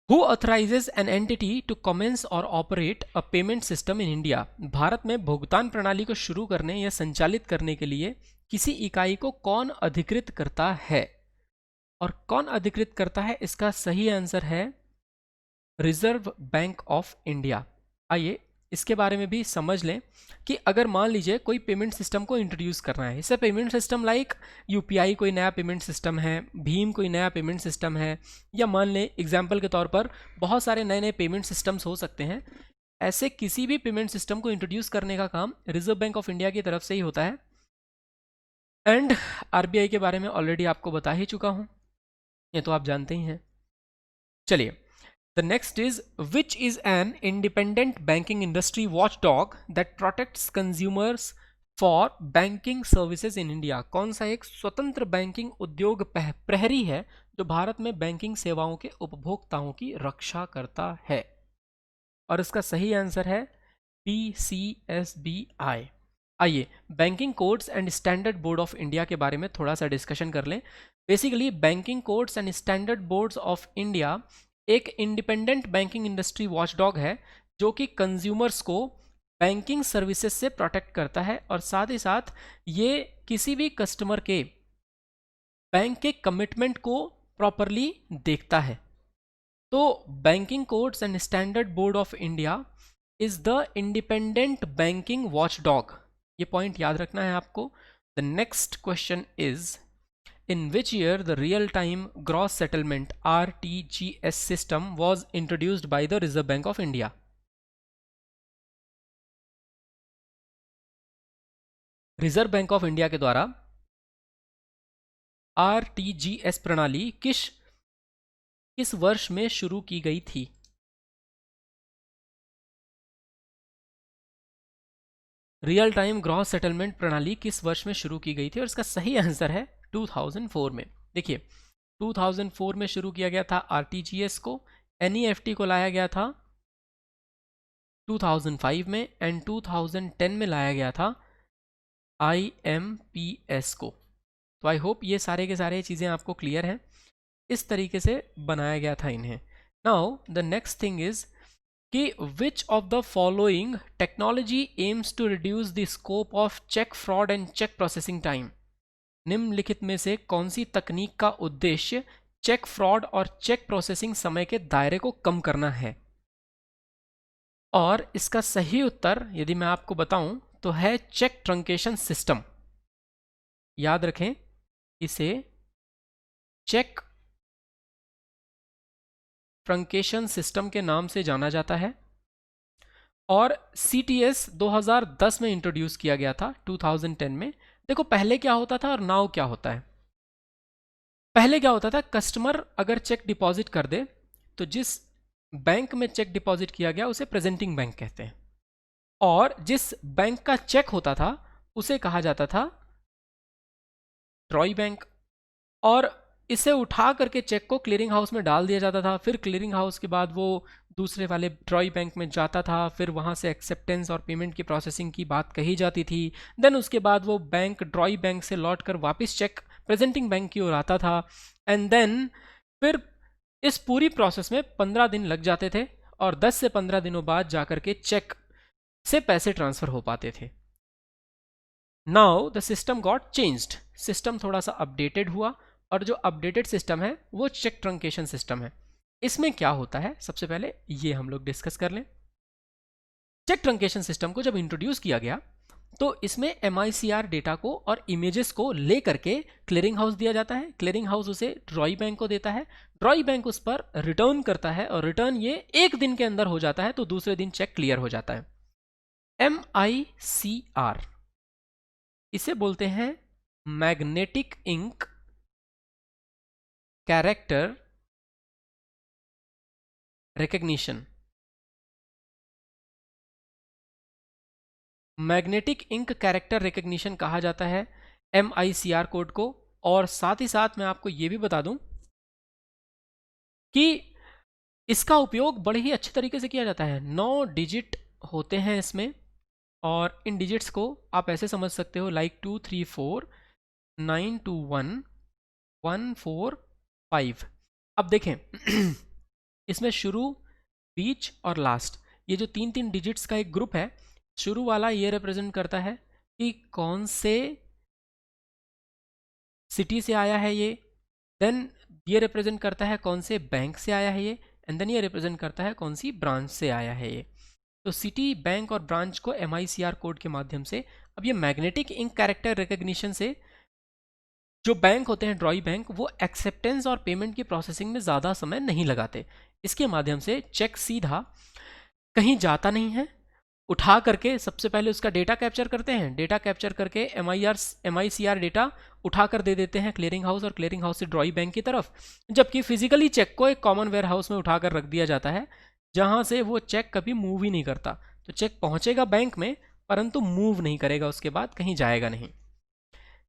who authorises an entity to commence और operate a payment system in India. भारत में भुगतान प्रणाली को शुरू करने या संचालित करने के लिए किसी इकाई को कौन अधिकृत करता है? और कौन अधिकृत करता है, इसका सही आंसर है रिजर्व बैंक ऑफ इंडिया। आइए इसके बारे में भी समझ लें कि अगर मान लीजिए कोई पेमेंट सिस्टम को इंट्रोड्यूस करना है, इससे पेमेंट सिस्टम लाइक UPI कोई नया पेमेंट सिस्टम है, भीम कोई नया पेमेंट सिस्टम है, या मान लें एग्जाम्पल के तौर पर बहुत सारे नए नए पेमेंट सिस्टम्स हो सकते हैं। ऐसे किसी भी पेमेंट सिस्टम को इंट्रोड्यूस करने का काम रिजर्व बैंक ऑफ इंडिया की तरफ से ही होता है, एंड RBI के बारे में ऑलरेडी आपको बता ही चुका हूँ, ये तो आप जानते ही हैं। चलिए, the next is which is an independent banking industry watchdog that protects consumers for banking services in India. कौन सा एक स्वतंत्र बैंकिंग उद्योग प्रहरी है जो भारत में बैंकिंग सेवाओं के उपभोक्ताओं की रक्षा करता है? और इसका सही आंसर है PCSBI। आइए banking codes and standard board of India के बारे में थोड़ा सा डिस्कशन कर लें। Basically banking codes and standard boards of India एक इंडिपेंडेंट बैंकिंग इंडस्ट्री वॉचडॉग है जो कि कंज्यूमर्स को बैंकिंग सर्विसेज से प्रोटेक्ट करता है और साथ ही साथ ये किसी भी कस्टमर के बैंक के कमिटमेंट को प्रॉपरली देखता है। तो banking codes and standard board of India is the independent banking watchdog. ये पॉइंट याद रखना है आपको। The next question is in which year the real time gross settlement RTGS system was introduced by the reserve bank of India. Reserve bank of India के द्वारा RTGS प्रणाली किस वर्ष में शुरू की गई थी? रियल टाइम ग्रॉस सेटलमेंट प्रणाली किस वर्ष में शुरू की गई थी? और इसका सही आंसर है 2004 में। देखिए 2004 में शुरू किया गया था RTGS को। NEFT को लाया गया था 2005 में एंड 2010 में लाया गया था IMPS को। तो आई होप ये सारे के सारे चीज़ें आपको क्लियर हैं। इस तरीके से बनाया गया था इन्हें। Now the next thing is कि which of the following technology aims to reduce the scope of cheque fraud and cheque processing time. निम्नलिखित में से कौन सी तकनीक का उद्देश्य चेक फ्रॉड और चेक प्रोसेसिंग समय के दायरे को कम करना है? और इसका सही उत्तर यदि मैं आपको बताऊं तो है चेक ट्रंकेशन सिस्टम। याद रखें, इसे चेक ट्रंकेशन सिस्टम के नाम से जाना जाता है और CTS 2010 में इंट्रोड्यूस किया गया था 2010 में। देखो पहले क्या होता था और नाउ क्या होता है। पहले क्या होता था, कस्टमर अगर चेक डिपॉजिट कर दे तो जिस बैंक में चेक डिपॉजिट किया गया उसे प्रेजेंटिंग बैंक कहते हैं और जिस बैंक का चेक होता था उसे कहा जाता था ड्रॉई बैंक। और इसे उठा करके चेक को क्लियरिंग हाउस में डाल दिया जाता था। फिर क्लियरिंग हाउस के बाद वो दूसरे वाले ड्रॉई बैंक में जाता था। फिर वहाँ से एक्सेप्टेंस और पेमेंट की प्रोसेसिंग की बात कही जाती थी। देन उसके बाद वो बैंक ड्रॉई बैंक से लौट कर वापस चेक प्रेजेंटिंग बैंक की ओर आता था। एंड देन फिर इस पूरी प्रोसेस में 15 दिन लग जाते थे और 10 से 15 दिनों बाद जाकर के चेक से पैसे ट्रांसफर हो पाते थे। Now the system got changed. System थोड़ा सा अपडेटेड हुआ और जो अपडेटेड सिस्टम है वो चेक ट्रंकेशन सिस्टम है। इसमें क्या होता है सबसे पहले ये हम लोग डिस्कस कर लें। चेक ट्रंकेशन सिस्टम को जब इंट्रोड्यूस किया गया तो इसमें MICR डेटा को और इमेजेस को ले करके क्लियरिंग हाउस दिया जाता है। क्लियरिंग हाउस उसे ड्रॉई बैंक को देता है। ड्रॉई बैंक उस पर रिटर्न करता है और रिटर्न ये एक दिन के अंदर हो जाता है तो दूसरे दिन चेक क्लियर हो जाता है। MICR इसे बोलते हैं magnetic ink character recognition. Magnetic ink character recognition कहा जाता है MICR कोड को। और साथ ही साथ मैं आपको यह भी बता दूं कि इसका उपयोग बड़े ही अच्छे तरीके से किया जाता है। 9 डिजिट होते हैं इसमें और इन डिजिट्स को आप ऐसे समझ सकते हो लाइक 2 3 4 9 2 1 1 4 5। अब देखें इसमें शुरू, बीच और लास्ट ये जो 3 डिजिट्स का एक ग्रुप है। शुरू वाला ये रिप्रेजेंट करता है कि कौन से सिटी से आया है ये। देन ये रिप्रेजेंट करता है कौन से बैंक से आया है ये। एंड देन ये रिप्रेजेंट करता है कौन सी ब्रांच से आया है ये। तो सिटी, बैंक और ब्रांच को MICR कोड के माध्यम से, अब ये मैग्नेटिक इंक कैरेक्टर रिकग्निशन से जो बैंक होते हैं ड्रॉई बैंक वो एक्सेप्टेंस और पेमेंट की प्रोसेसिंग में ज़्यादा समय नहीं लगाते। इसके माध्यम से चेक सीधा कहीं जाता नहीं है। उठा करके सबसे पहले उसका डेटा कैप्चर करते हैं। डेटा कैप्चर करके MICR डेटा उठा कर दे देते हैं क्लियरिंग हाउस और क्लियरिंग हाउस से ड्रॉई बैंक की तरफ। जबकि फिजिकली चेक को एक कॉमन वेयर हाउस में उठा कर रख दिया जाता है जहाँ से वो चेक कभी मूव ही नहीं करता। तो चेक पहुँचेगा बैंक में परंतु मूव नहीं करेगा, उसके बाद कहीं जाएगा नहीं।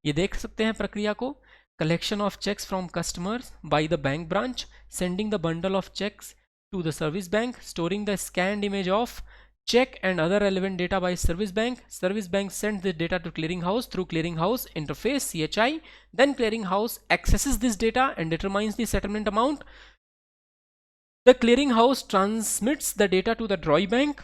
ये देख सकते हैं प्रक्रिया को। Collection of cheques from customers by the bank branch, sending the bundle of cheques to the service bank, storing the scanned image of check and other relevant data by service bank. Service bank sends the data to clearinghouse through clearinghouse interface CHI. Then clearinghouse accesses this data and determines the settlement amount. The clearinghouse transmits the data to the DROI bank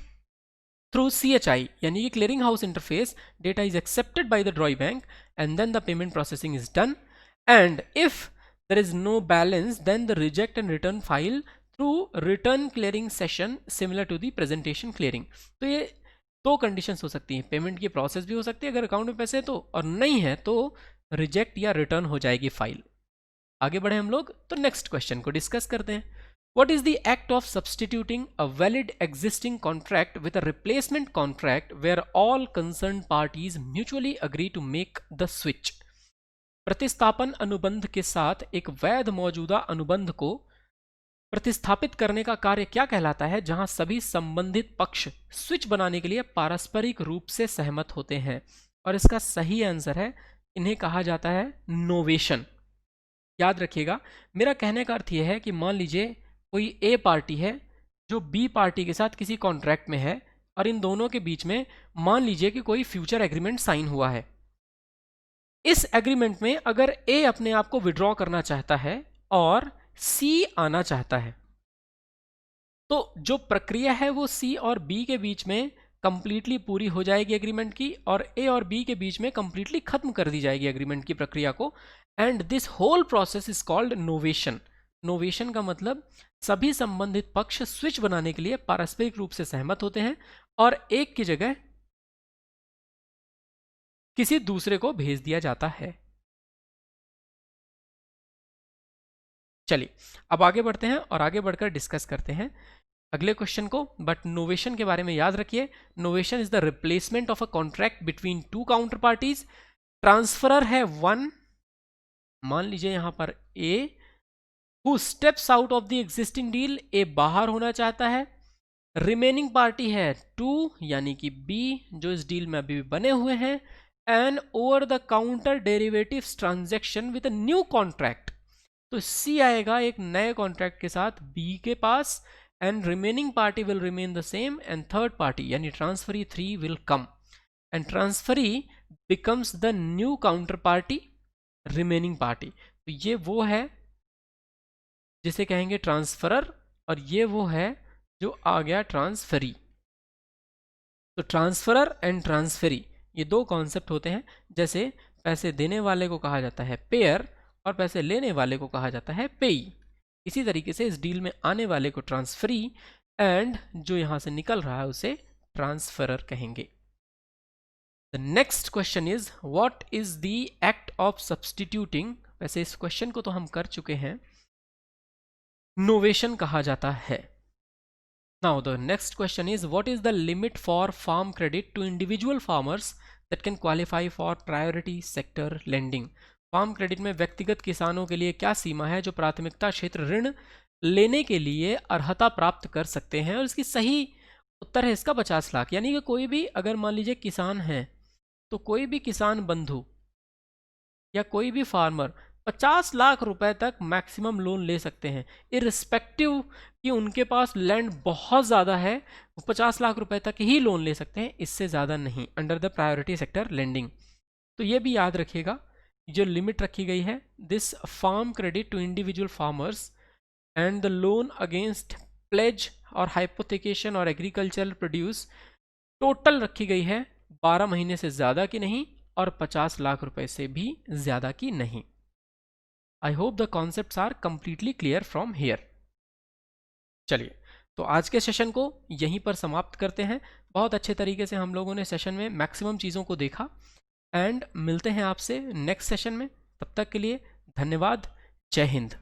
through CHI, यानी कि clearinghouse interface. Data is accepted by the DROI bank and then the payment processing is done. And if there is no balance, then the reject and return file through return clearing session similar to the presentation clearing. तो ये दो conditions हो सकती हैं, payment की process भी हो सकती है अगर अकाउंट में पैसे है तो, और नहीं है तो रिजेक्ट या रिटर्न हो जाएगी फाइल. आगे बढ़े हम लोग तो नेक्स्ट क्वेश्चन को डिस्कस करते हैं. What is the act of substituting a valid existing contract with a replacement contract where all concerned parties mutually agree to make the switch? प्रतिस्थापन अनुबंध के साथ एक वैध मौजूदा अनुबंध को प्रतिस्थापित करने का कार्य क्या कहलाता है, जहां सभी संबंधित पक्ष स्विच बनाने के लिए पारस्परिक रूप से सहमत होते हैं? और इसका सही आंसर है, इन्हें कहा जाता है नोवेशन. याद रखिएगा, मेरा कहने का अर्थ यह है कि मान लीजिए कोई ए पार्टी है जो बी पार्टी के साथ किसी कॉन्ट्रैक्ट में है और इन दोनों के बीच में मान लीजिए कि कोई फ्यूचर एग्रीमेंट साइन हुआ है. इस एग्रीमेंट में अगर ए अपने आप को विड्रॉ करना चाहता है और सी आना चाहता है, तो जो प्रक्रिया है वो सी और बी के बीच में कंप्लीटली पूरी हो जाएगी एग्रीमेंट की, और ए और बी के बीच में कंप्लीटली खत्म कर दी जाएगी एग्रीमेंट की प्रक्रिया को. And this whole process is called novation. Novation का मतलब सभी संबंधित पक्ष स्विच बनाने के लिए पारस्परिक रूप से सहमत होते हैं और एक की जगह किसी दूसरे को भेज दिया जाता है. चलिए अब आगे बढ़ते हैं और आगे बढ़कर डिस्कस करते हैं अगले क्वेश्चन को. बट नोवेशन के बारे में याद रखिए, novation is the replacement of a contract between two counter parties. Transferor है वन, मान लीजिए यहां पर ए, who steps out of the existing deal, ए बाहर होना चाहता है. रिमेनिंग पार्टी है टू यानी कि बी जो इस डील में अभी भी बने हुए हैं. And over the counter derivatives transaction with a new contract, तो सी आएगा एक नए कॉन्ट्रैक्ट के साथ बी के पास, and remaining party will remain the same, and third party यानी transferee 3 will come, and transferee becomes the new counter party remaining party. तो ये वो है जिसे कहेंगे ट्रांसफरर और ये वो है जो आ गया ट्रांसफरी. तो ट्रांसफरर एंड ट्रांसफरी ये दो कॉन्सेप्ट होते हैं. जैसे पैसे देने वाले को कहा जाता है पेयर और पैसे लेने वाले को कहा जाता है पेई. इसी तरीके से इस डील में आने वाले को ट्रांसफरी एंड जो यहां से निकल रहा है उसे ट्रांसफरर कहेंगे. The next question is what is the act of substituting. वैसे इस क्वेश्चन को तो हम कर चुके हैं, नोवेशन कहा जाता है. Now the next question is what is the limit for farm credit to individual farmers that can qualify for priority sector lending. Farm credit में व्यक्तिगत किसानों के लिए क्या सीमा है जो प्राथमिकता क्षेत्र ऋण लेने के लिए अर्हता प्राप्त कर सकते हैं? और इसकी सही उत्तर है इसका 50 लाख. यानी कि कोई भी अगर मान लीजिए किसान है तो कोई भी किसान बंधु या कोई भी फार्मर 50 लाख रुपए तक मैक्सिमम लोन ले सकते हैं, इररिस्पेक्टिव कि उनके पास लैंड बहुत ज़्यादा है, वो 50 लाख रुपए तक ही लोन ले सकते हैं, इससे ज़्यादा नहीं, under the priority sector lending. तो ये भी याद रखिएगा जो लिमिट रखी गई है, this farm credit to individual farmers and the loan against pledge or hypothecation or agricultural produce total रखी गई है 12 महीने से ज़्यादा की नहीं और 50 लाख रुपए से भी ज़्यादा की नहीं. I hope the concepts are completely clear from here. चलिए तो आज के सेशन को यहीं पर समाप्त करते हैं. बहुत अच्छे तरीके से हम लोगों ने सेशन में मैक्सिमम चीज़ों को देखा एंड मिलते हैं आपसे नेक्स्ट सेशन में. तब तक के लिए धन्यवाद. जय हिंद.